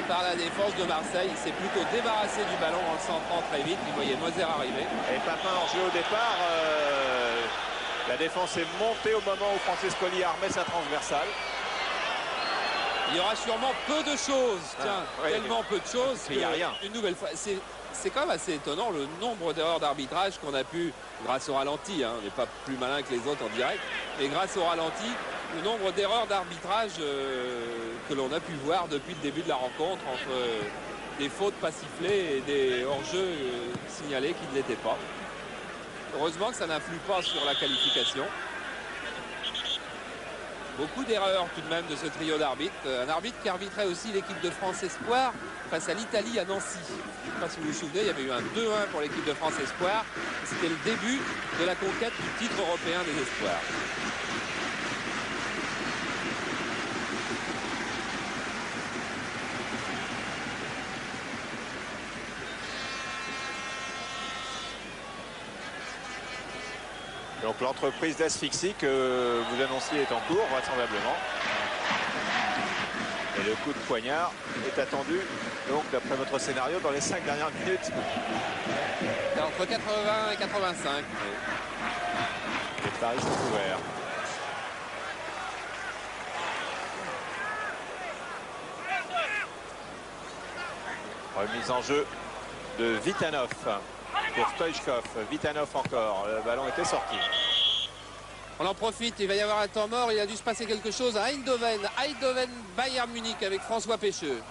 par la défense de Marseille. Il s'est plutôt débarrassé du ballon en le centrant très vite. Il voyait Moser arriver. Et Papin en jeu au départ. La défense est montée au moment où Francescoli armait sa transversale. Il y aura sûrement peu de choses. Tiens, tellement peu de choses. Il n'y a rien. Une nouvelle fois, c'est quand même assez étonnant le nombre d'erreurs d'arbitrage qu'on a pu, grâce au ralenti, hein, on n'est pas plus malin que les autres en direct, mais grâce au ralenti, le nombre d'erreurs d'arbitrage que l'on a pu voir depuis le début de la rencontre entre des fautes pas sifflées et des hors-jeux signalés qui ne l'étaient pas. Heureusement que ça n'influe pas sur la qualification. Beaucoup d'erreurs tout de même de ce trio d'arbitres. Un arbitre qui arbitrait aussi l'équipe de France Espoir face à l'Italie à Nancy. Je ne sais pas si vous vous souvenez, il y avait eu un 2-1 pour l'équipe de France Espoir. C'était le début de la conquête du titre européen des Espoirs. Donc l'entreprise d'asphyxie que vous annonciez est en cours, vraisemblablement. Et le coup de poignard est attendu, donc d'après votre scénario, dans les 5 dernières minutes. C'est entre 80 et 85. Les paris sont ouverts. Remise en jeu de Vitanov. Pour Stoïchkov, Vitanov encore, le ballon était sorti. On en profite, il va y avoir un temps mort, il a dû se passer quelque chose à Eindhoven. Eindhoven, Bayern Munich avec François Pêcheux.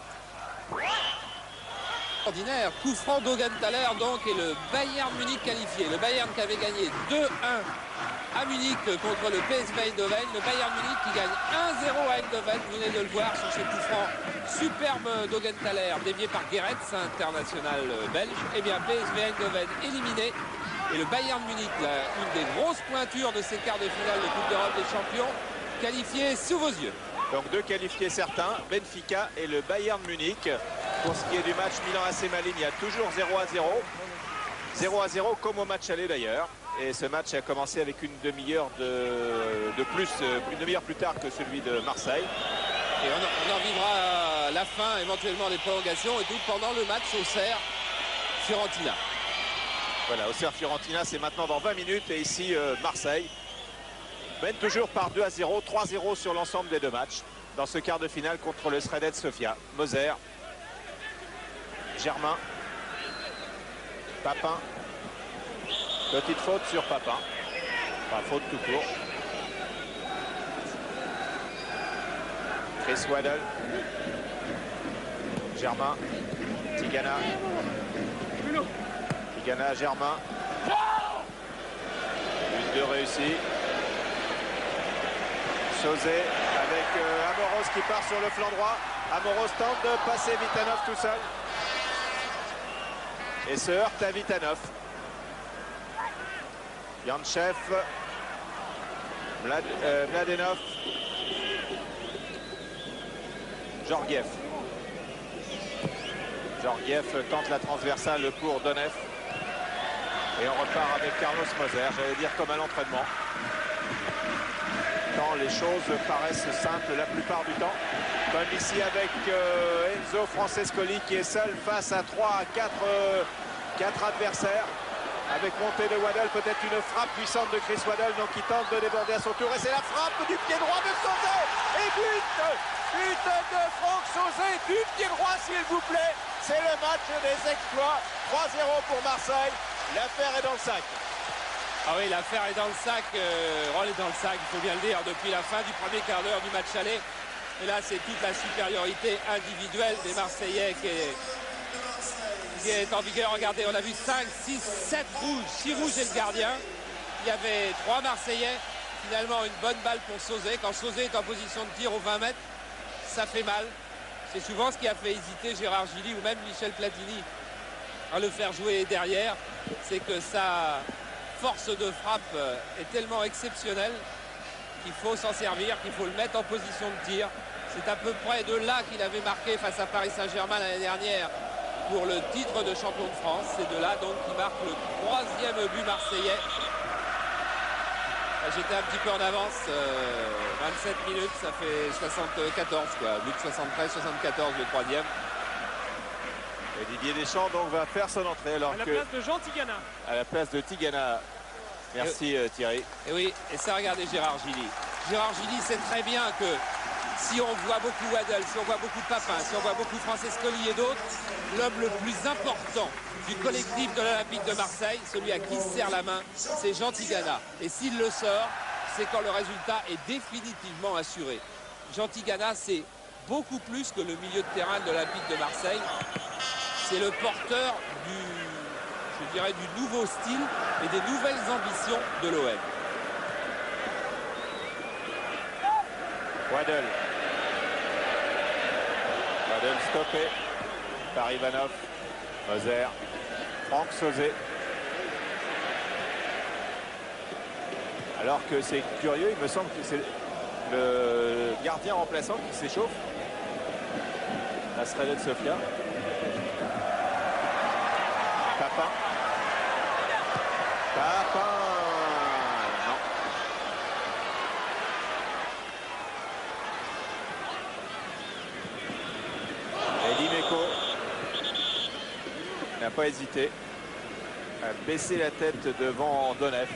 Ordinaire, coup franc d'Augenthaler donc et le Bayern Munich qualifié. Le Bayern qui avait gagné 2-1 à Munich contre le PSV Eindhoven. Le Bayern Munich qui gagne 1-0 à Eindhoven. Vous venez de le voir sur ce coup franc superbe d'Augenthaler dévié par Geretz, international belge. Et bien PSV Eindhoven éliminé. Et le Bayern Munich, une des grosses pointures de ces quarts de finale de Coupe d'Europe des Champions, qualifié sous vos yeux. Donc deux qualifiés certains, Benfica et le Bayern Munich, pour ce qui est du match Milan-AC Malines, il y a toujours 0-0. 0-0 comme au match aller d'ailleurs. Et ce match a commencé avec une demi-heure de plus, une demi-heure plus tard que celui de Marseille. Et on en vivra la fin, éventuellement des prolongations et tout pendant le match Auxerre-Fiorentina. Voilà, Auxerre-Fiorentina, c'est maintenant dans 20 minutes. Et ici, Marseille mène toujours par 2-0, 3-0 sur l'ensemble des deux matchs. Dans ce quart de finale contre le Sredec Sofia. Moser, Germain, Papin. Petite faute sur Papin. Enfin, faute tout court. Chris Waddle. Germain. Tigana. Tigana, Germain. Une 2 réussie. Sauzet avec Amoros qui part sur le flanc droit. Amoros tente de passer Vitanov tout seul. Et se heurte à Vitanov. Yantchev, Mladenov, Georgiev. Georgiev tente la transversale pour Donev. Et on repart avec Carlos Moser, j'allais dire comme à l'entraînement. Quand les choses paraissent simples la plupart du temps. Comme ici avec Enzo Francescoli qui est seul face à 3 à 4 adversaires. Avec montée de Waddle, peut-être une frappe puissante de Chris Waddle, donc il tente de déborder à son tour. Et c'est la frappe du pied droit de Sauzet. Et but de Franck Sauzet, du pied droit s'il vous plaît. C'est le match des exploits. 3-0 pour Marseille. L'affaire est dans le sac. Ah oui, l'affaire est dans le sac. Roll est dans le sac, il faut bien le dire, depuis la fin du premier quart d'heure du match aller. Et là, c'est toute la supériorité individuelle des Marseillais qui est en vigueur. Regardez, on a vu 5, 6, 7 rouges, 6 rouges et le gardien. Il y avait 3 Marseillais. Finalement, une bonne balle pour Sauzet. Quand Sauzet est en position de tir aux 20 mètres, ça fait mal. C'est souvent ce qui a fait hésiter Gérard Gilly ou même Michel Platini à le faire jouer derrière. C'est que sa force de frappe est tellement exceptionnelle qu'il faut s'en servir, qu'il faut le mettre en position de tir. C'est à peu près de là qu'il avait marqué face à Paris Saint-Germain l'année dernière pour le titre de champion de France. C'est de là donc qu'il marque le 3e but marseillais. J'étais un petit peu en avance, 27 minutes, ça fait 74 quoi, but de 73, 74 le 3e. Et Didier Deschamps donc va faire son entrée alors à la place de Jean Tigana. À la place de Tigana. Merci Thierry. Et oui, et ça regardez Gérard Gilly. Gérard Gilly sait très bien que si on voit beaucoup Waddle, si on voit beaucoup Papin, si on voit beaucoup Francescoli et d'autres, l'homme le plus important du collectif de l'Olympique de Marseille, celui à qui il serre la main, c'est Jean Tigana. Et s'il le sort, c'est quand le résultat est définitivement assuré. Jean Tigana, c'est beaucoup plus que le milieu de terrain de l'Olympique de Marseille. C'est le porteur du nouveau style et des nouvelles ambitions de l'OM. Waddle. Waddle stoppé par Ivanov. Moser. Franck Sauzet. Alors que c'est curieux, il me semble que c'est le gardien remplaçant qui s'échauffe. La Sredec Sofia. Papin. Papin. Non. Et Dimeco n'a pas hésité à baisser la tête devant Donev.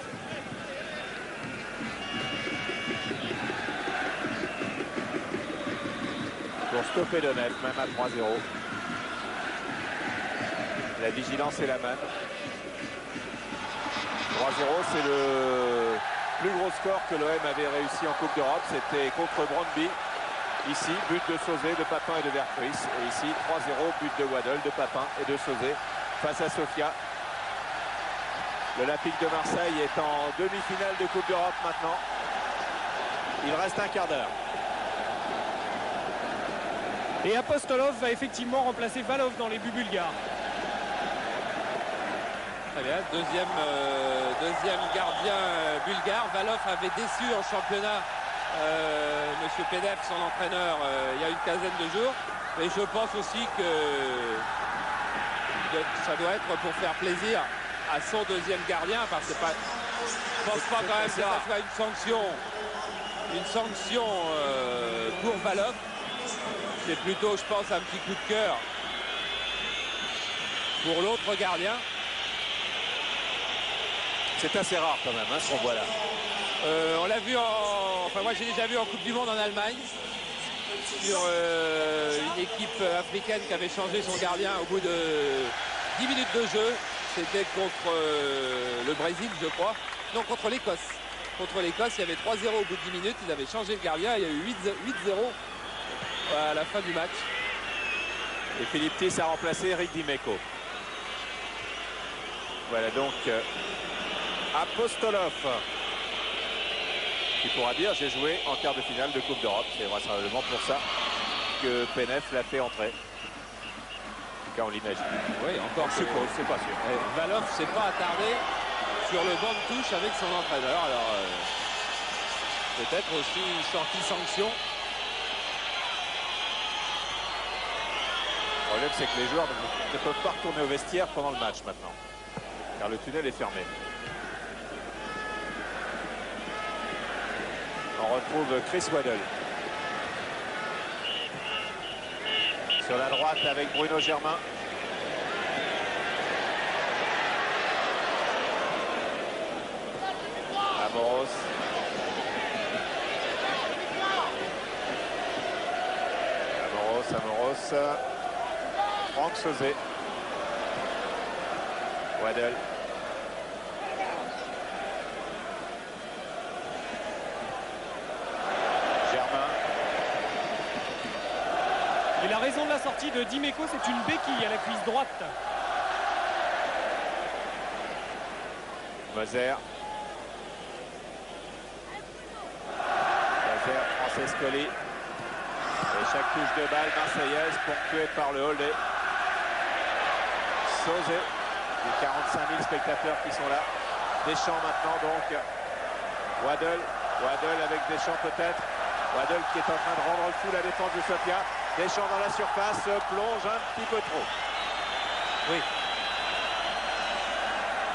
Pour stopper Donev, même à 3-0. La vigilance et la main. 3-0, c'est le plus gros score que l'OM avait réussi en Coupe d'Europe. C'était contre Brøndby. Ici, but de Sauzet, de Papin et de Vercruis. Et ici, 3-0, but de Waddle, de Papin et de Sauzet face à Sofia. L'Olympique de Marseille est en demi-finale de Coupe d'Europe maintenant. Il reste un quart d'heure. Et Apostolov va effectivement remplacer Valov dans les buts bulgares. Très bien, deuxième gardien bulgare. Valov avait déçu en championnat Monsieur Pédef, son entraîneur, il y a une quinzaine de jours. Mais je pense aussi que ça doit être pour faire plaisir à son deuxième gardien. Parce que je pense pas quand même que ça soit une sanction pour Valov. C'est plutôt, je pense, un petit coup de cœur pour l'autre gardien. C'est assez rare quand même, hein, ce qu'on voit là. On l'a vu enfin moi j'ai déjà vu en Coupe du Monde en Allemagne sur une équipe africaine qui avait changé son gardien au bout de 10 minutes de jeu. C'était contre le Brésil, je crois. Non, contre l'Écosse. Contre l'Écosse, il y avait 3-0 au bout de 10 minutes. Ils avaient changé le gardien. Il y a eu 8-0 à la fin du match. Et Philippe Tis a remplacé Eric Dimeco. Voilà donc Apostolov qui pourra dire j'ai joué en quart de finale de Coupe d'Europe. C'est vraisemblablement pour ça que Penef l'a fait entrer. En tout cas on l'imagine. Oui, encore je suppose, c'est pas sûr. Valov s'est pas attardé sur le banc de touche avec son entraîneur. Alors peut-être aussi une sortie sanction. Le problème c'est que les joueurs ne peuvent pas retourner au vestiaire pendant le match maintenant. Car le tunnel est fermé. On retrouve Chris Waddle. Sur la droite avec Bruno Germain. Amoros. Amoros. Franck Sauzet. Waddle. Et la raison de la sortie de Dimeco, c'est une béquille à la cuisse droite. Moser. Francescoli. Et chaque touche de balle marseillaise ponctuée par le holdé. Sauzet. Les 45 000 spectateurs qui sont là. Deschamps maintenant donc. Waddle avec Deschamps peut-être. Waddle qui est en train de rendre fou la défense de Sofia. Deschamps dans la surface, plonge un petit peu trop. Oui.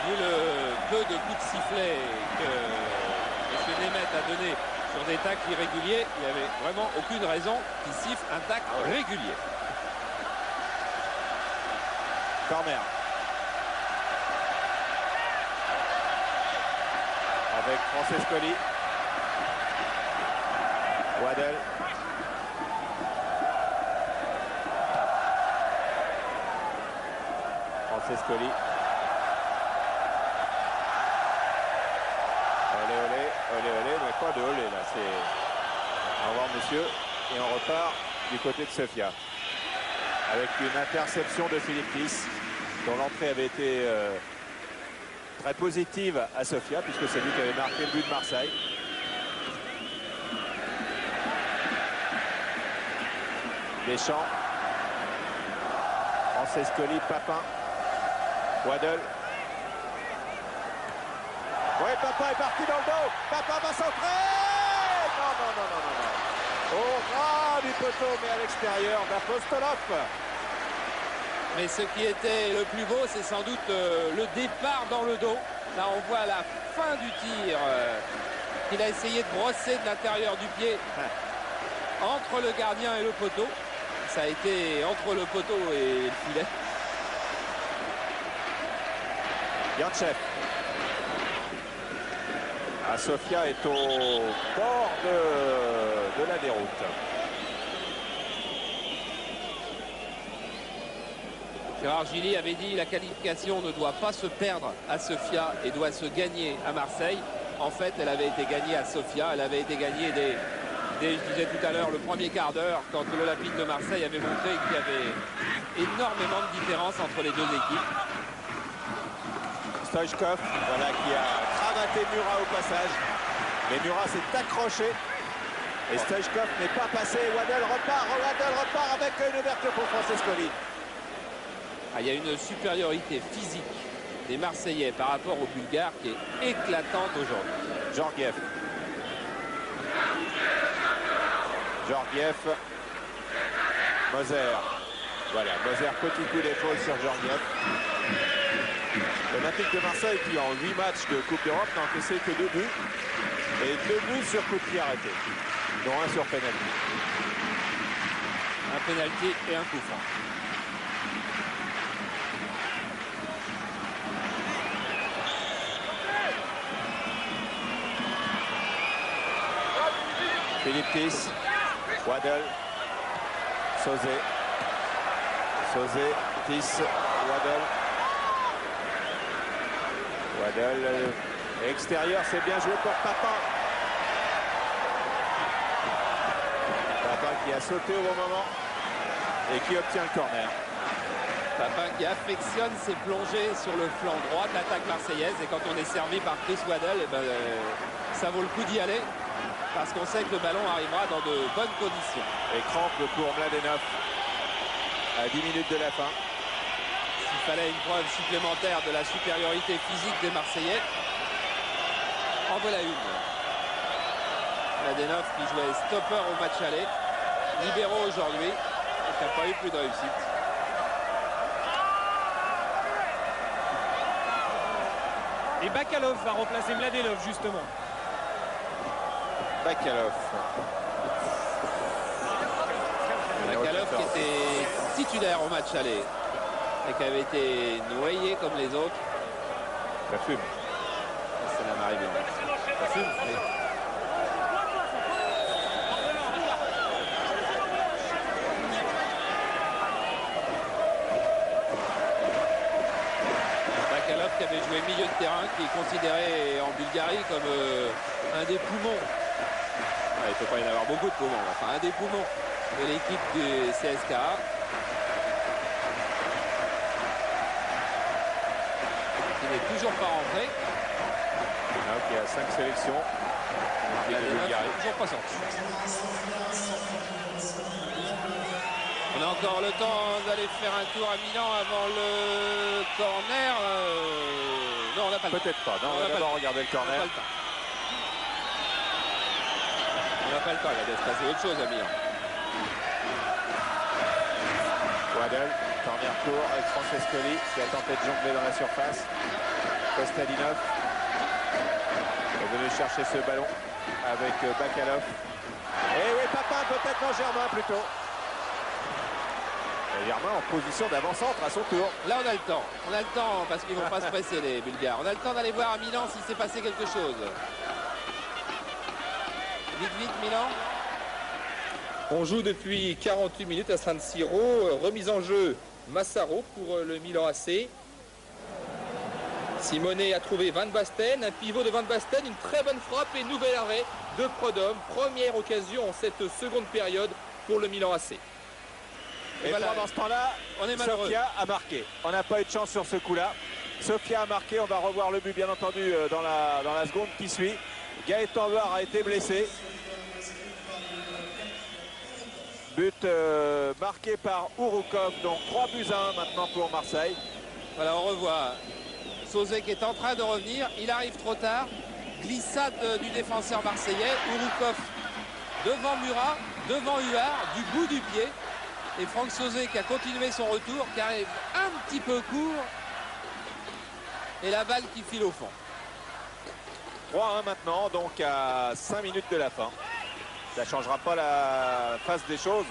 Vu le peu de coups de sifflet que M. Nemeth a donné sur des tacles irréguliers, il n'y avait vraiment aucune raison qu'il siffle un tacle régulier. Corner. Avec Francescoli. Waddle. Francescoli. Olé, mais quoi de olé là, c'est au revoir monsieur et on repart du côté de Sofia avec une interception de Philippe Tis dont l'entrée avait été très positive à Sofia puisque c'est lui qui avait marqué le but de Marseille. Deschamps. Francescoli, Papin. Waddle. Oui, Papin est parti dans le dos. Papin va centrer. Non. Au ras du poteau, mais à l'extérieur d'Apostolov. Mais ce qui était le plus beau, c'est sans doute le départ dans le dos. Là, on voit la fin du tir qu'il a essayé de brosser de l'intérieur du pied entre le gardien et le poteau. Ça a été entre le poteau et le filet. Yantchev. Sofia est au bord de la déroute. Gérard Gilly avait dit la qualification ne doit pas se perdre à Sofia et doit se gagner à Marseille. En fait, elle avait été gagnée à Sofia. Elle avait été gagnée dès je disais tout à l'heure, le premier quart d'heure, quand l'Olympique de Marseille avait montré qu'il y avait énormément de différence entre les deux équipes. Stoichkov, voilà, qui a cravaté Murat au passage. Mais Murat s'est accroché. Et Stoichkov n'est pas passé. Waddle repart avec une ouverture pour Francescoli. Il y a une supériorité physique des Marseillais par rapport aux Bulgares qui est éclatante aujourd'hui. Georgiev. Georgiev. Moser. Voilà, Moser, petit coup d'épaule sur Georgiev. L'Olympique de Marseille qui en 8 matchs de Coupe d'Europe n'a encaissé que 2 buts. Et 2 buts sur coup de pied arrêté, dont un sur pénalty. Un pénalty et un coup franc. Philippe Tis, Waddle, Sauzet, Tis, Waddle. Waddle, extérieur, c'est bien joué pour Papin. Papin qui a sauté au bon moment et qui obtient le corner. Papin qui affectionne ses plongées sur le flanc droit de l'attaque marseillaise. Et quand on est servi par Chris Waddle, eh ben, ça vaut le coup d'y aller. Parce qu'on sait que le ballon arrivera dans de bonnes conditions. Et crampe pour Mladenov à 10 minutes de la fin. S'il fallait une preuve supplémentaire de la supériorité physique des Marseillais, en voilà une. Mladenov qui jouait stopper au match aller, libéraux aujourd'hui, et qui n'a pas eu plus de réussite. Et Bakalov va remplacer Mladenov justement. Bakalov. Bakalov qui était titulaire au match aller et qui avait été noyé comme les autres. Ça fume. Ça n'en arrive pas. Ça fume, oui. Bakalov qui avait joué milieu de terrain, qui est considéré en Bulgarie comme un des poumons. Il ne peut pas y en avoir beaucoup de poumons, enfin un des poumons de l'équipe du CSKA. Qui n'est toujours pas rentré. Il y a 5 sélections. Il n'est toujours pas sorti. On a encore le temps d'aller faire un tour à Milan avant le corner. Non, on n'a pas le temps. Peut-être pas. Non, on va d'abord regarder le corner. On n'a pas le temps, il va bien se passer autre chose à Milan. Waddle, corner court avec Francescoli qui a tenté de jongler dans la surface. Kostadinov est venu chercher ce ballon avec Bakalov. Et oui, Papin peut-être, non, Germain plutôt. Et Germain en position d'avant-centre à son tour. Là, on a le temps. On a le temps parce qu'ils ne vont pas se presser, les Bulgares. On a le temps d'aller voir à Milan s'il s'est passé quelque chose. Vite, vite, Milan. On joue depuis 48 minutes à San Siro. Remise en jeu Massaro pour le Milan AC. Simonet a trouvé Van Basten. Un pivot de Van Basten. Une très bonne frappe et nouvel arrêt de Prodhomme. Première occasion en cette seconde période pour le Milan AC. Et voilà, dans ce temps-là, on est malheureux. Sofia a marqué. On n'a pas eu de chance sur ce coup-là. Sofia a marqué. On va revoir le but, bien entendu, dans la seconde qui suit. Gaëtan Var a été blessé. But marqué par Ouroukov, donc 3-1 maintenant pour Marseille. Voilà, on revoit Sauzet qui est en train de revenir. Il arrive trop tard. Glissade du défenseur marseillais. Ouroukov devant Murat, devant Huard, du bout du pied. Et Franck Sauzet qui a continué son retour, qui arrive un petit peu court. Et la balle qui file au fond. 3-1 maintenant, donc à 5 minutes de la fin. Ça ne changera pas la face des choses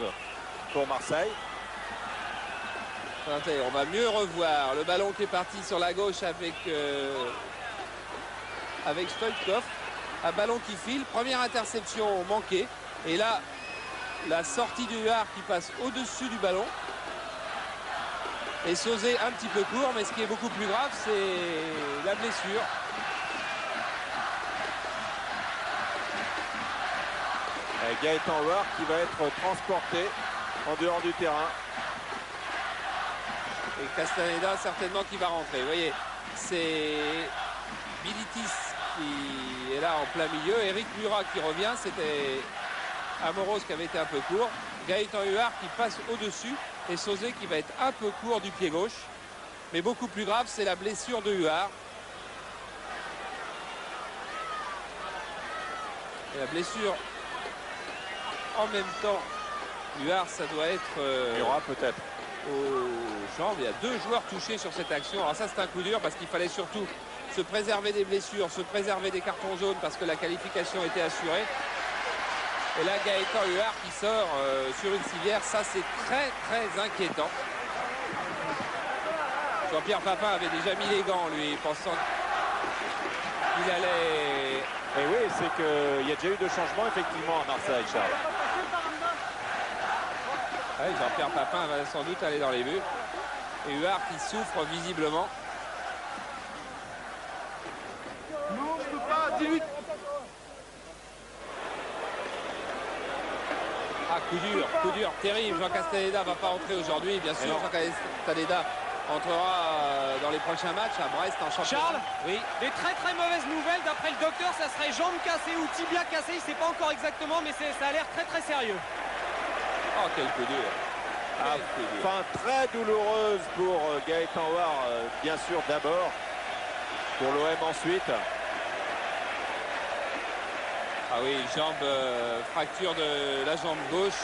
pour Marseille. On va mieux revoir le ballon qui est parti sur la gauche avec Stoichkov. Un ballon qui file, première interception manquée. Et là, la sortie du Huard qui passe au-dessus du ballon. Et Sauzet un petit peu court, mais ce qui est beaucoup plus grave, c'est la blessure. Gaëtan Huard qui va être transporté en dehors du terrain. Et Castaneda certainement qui va rentrer. Vous voyez, c'est Bilitis qui est là en plein milieu. Eric Murat qui revient. C'était Amoros qui avait été un peu court. Gaëtan Huard qui passe au-dessus. Et Sauzet qui va être un peu court du pied gauche. Mais beaucoup plus grave, c'est la blessure de Huard. Et la blessure en même temps. Huard, ça doit être Murat peut-être. aux jambes. Il y a 2 joueurs touchés sur cette action. Alors ça, c'est un coup dur parce qu'il fallait surtout se préserver des blessures, se préserver des cartons jaunes parce que la qualification était assurée. Et là, Gaëtan Huard qui sort sur une civière, ça c'est très très inquiétant. Jean-Pierre Papin avait déjà mis les gants, lui, pensant qu'il allait... Et oui, c'est qu'il y a déjà eu 2 changements effectivement à Marseille, Charles. Ouais, Jean-Pierre Papin va sans doute aller dans les buts. Et Huard qui souffre visiblement. Non, je peux pas, 18. Ah, coup dur, terrible. Jean Castaneda va pas rentrer aujourd'hui. Bien sûr, Jean Castaneda entrera dans les prochains matchs à Brest en championnat. Charles, oui. des très très mauvaises nouvelles. D'après le docteur, ça serait jambe cassée ou tibia cassé. Il ne sait pas encore exactement, mais ça a l'air très très sérieux. Oh, quel coup dur. Quel coup dur. Fin très douloureuse pour Gaëtan Huard, bien sûr d'abord. Pour l'OM ensuite. Ah oui, fracture de la jambe gauche.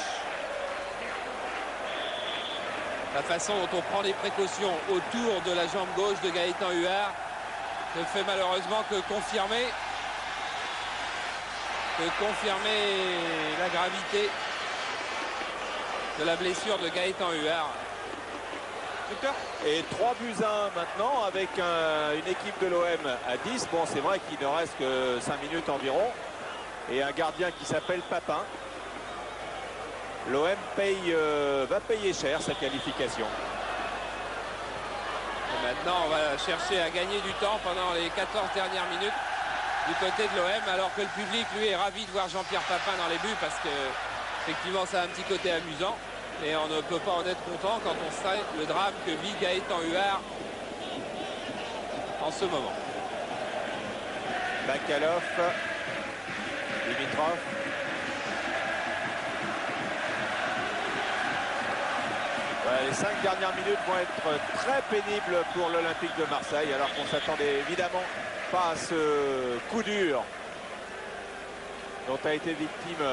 La façon dont on prend les précautions autour de la jambe gauche de Gaëtan Huard ne fait malheureusement que confirmer la gravité de la blessure de Gaëtan Huard. Et 3-1 maintenant avec une équipe de l'OM à 10. Bon, c'est vrai qu'il ne reste que 5 minutes environ. Et un gardien qui s'appelle Papin. L'OM va payer cher sa qualification. Et maintenant, on va chercher à gagner du temps pendant les 14 dernières minutes du côté de l'OM, alors que le public, lui, est ravi de voir Jean-Pierre Papin dans les buts parce que, effectivement, ça a un petit côté amusant. Et on ne peut pas en être content quand on sait le drame que vit Gaëtan Huard en ce moment. Bakalov, Dimitrov. Voilà, les 5 dernières minutes vont être très pénibles pour l'Olympique de Marseille, alors qu'on s'attendait évidemment pas à ce coup dur dont a été victime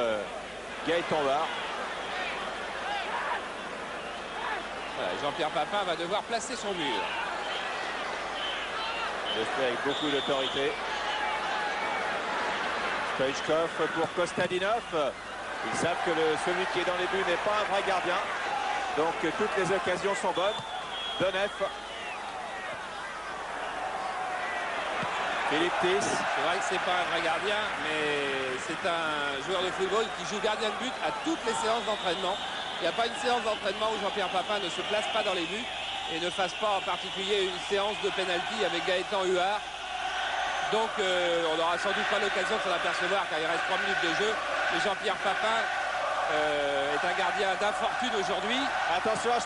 Gaëtan Huard. Voilà, Jean-Pierre Papin va devoir placer son mur. Le fait avec beaucoup d'autorité. Stoichkov pour Kostadinov. Ils savent que celui qui est dans les buts n'est pas un vrai gardien. Donc toutes les occasions sont bonnes. Donef. Philippe Tis. C'est vrai que c'est pas un vrai gardien, mais c'est un joueur de football qui joue gardien de but à toutes les séances d'entraînement. Il n'y a pas une séance d'entraînement où Jean-Pierre Papin ne se place pas dans les buts et ne fasse pas en particulier une séance de pénalty avec Gaëtan Huard. Donc on n'aura sans doute pas l'occasion de s'en apercevoir car il reste 3 minutes de jeu. Mais Jean-Pierre Papin est un gardien d'infortune aujourd'hui. Attention à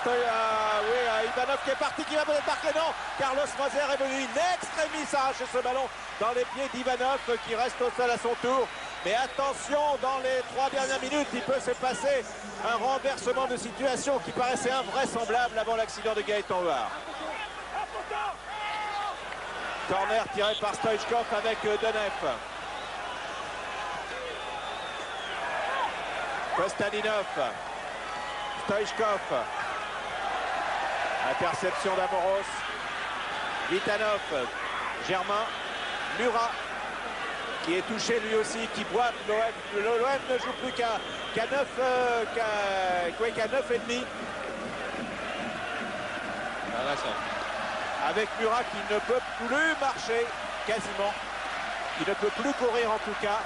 Ivanov qui est parti, qui va peut-être marquer. Non, Carlos Moser est venu in extremis arracher ce ballon dans les pieds d'Ivanov qui reste au sol à son tour. Mais attention, dans les 3 dernières minutes, il peut se passer un renversement de situation qui paraissait invraisemblable avant l'accident de Gaëtan Huard. Corner tiré par Stoichkov avec Donef. Kostadinov. Stoichkov. Interception d'Amoros. Vitanov. Germain. Murat. Qui est touché lui aussi, qui boite. L'OM ne joue plus qu'à 9,5. Avec Murat qui ne peut plus marcher quasiment, qui ne peut plus courir en tout cas,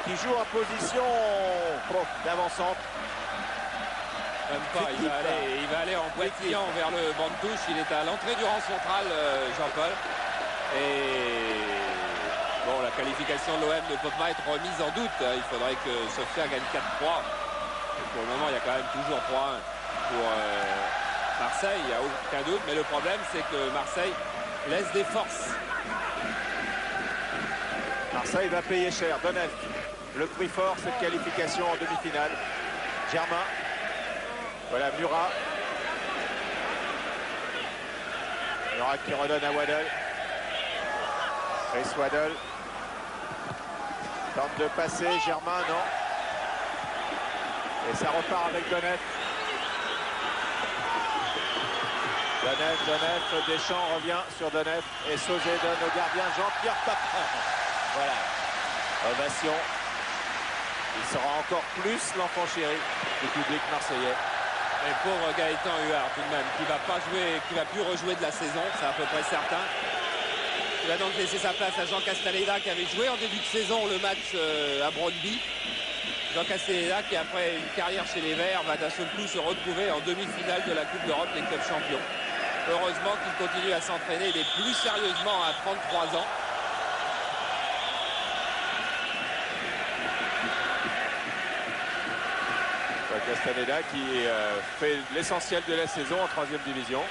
qui joue en position d'avançante. Même pas, il va aller en boitillant vers le banc de touche. Il est à l'entrée du rang central, Jean-Paul. Et bon, la qualification de l'OM ne peut pas être remise en doute. Il faudrait que Sofia gagne 4-3. Pour le moment, il y a quand même toujours 3-1 pour Marseille, il n'y a aucun doute. Mais le problème, c'est que Marseille laisse des forces. Marseille va payer cher. Donef, le prix fort, cette qualification en demi-finale. Germain. Voilà Murat. Murat qui redonne à Waddle. Chris Waddle. Tente de passer. Germain, non. Et ça repart avec Donnet. Donnet, Deschamps revient sur Donnet et Sauzé donne au gardien Jean-Pierre Papin. Voilà, ovation. Il sera encore plus l'enfant chéri du public marseillais. Et pauvre Gaëtan Huard tout de même, qui va pas jouer, qui va plus rejouer de la saison, c'est à peu près certain. Il va donc laisser sa place à Jean Castaneda qui avait joué en début de saison le match à Brøndby. Jean Castaneda qui après une carrière chez les Verts va d'un seul coup se retrouver en demi-finale de la Coupe d'Europe des clubs champions. Heureusement qu'il continue à s'entraîner et plus sérieusement à 33 ans. Castaneda qui fait l'essentiel de la saison en 3e division.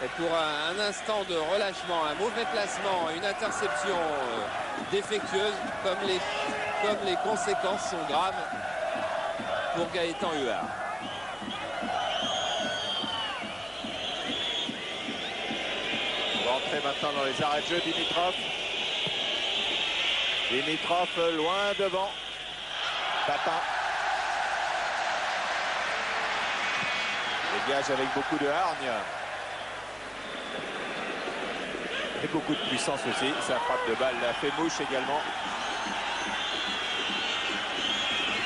Et pour un instant de relâchement, un mauvais placement, une interception défectueuse, comme les conséquences sont graves pour Gaëtan Huard. On va entrer maintenant dans les arrêts de jeu. Dimitrov loin devant. Papin dégage avec beaucoup de hargne et beaucoup de puissance aussi. Sa frappe de balle la fait mouche également.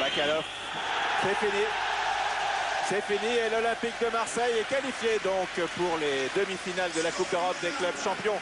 Bakalov, c'est fini et l'Olympique de Marseille est qualifié donc pour les demi-finales de la Coupe d'Europe des clubs champions.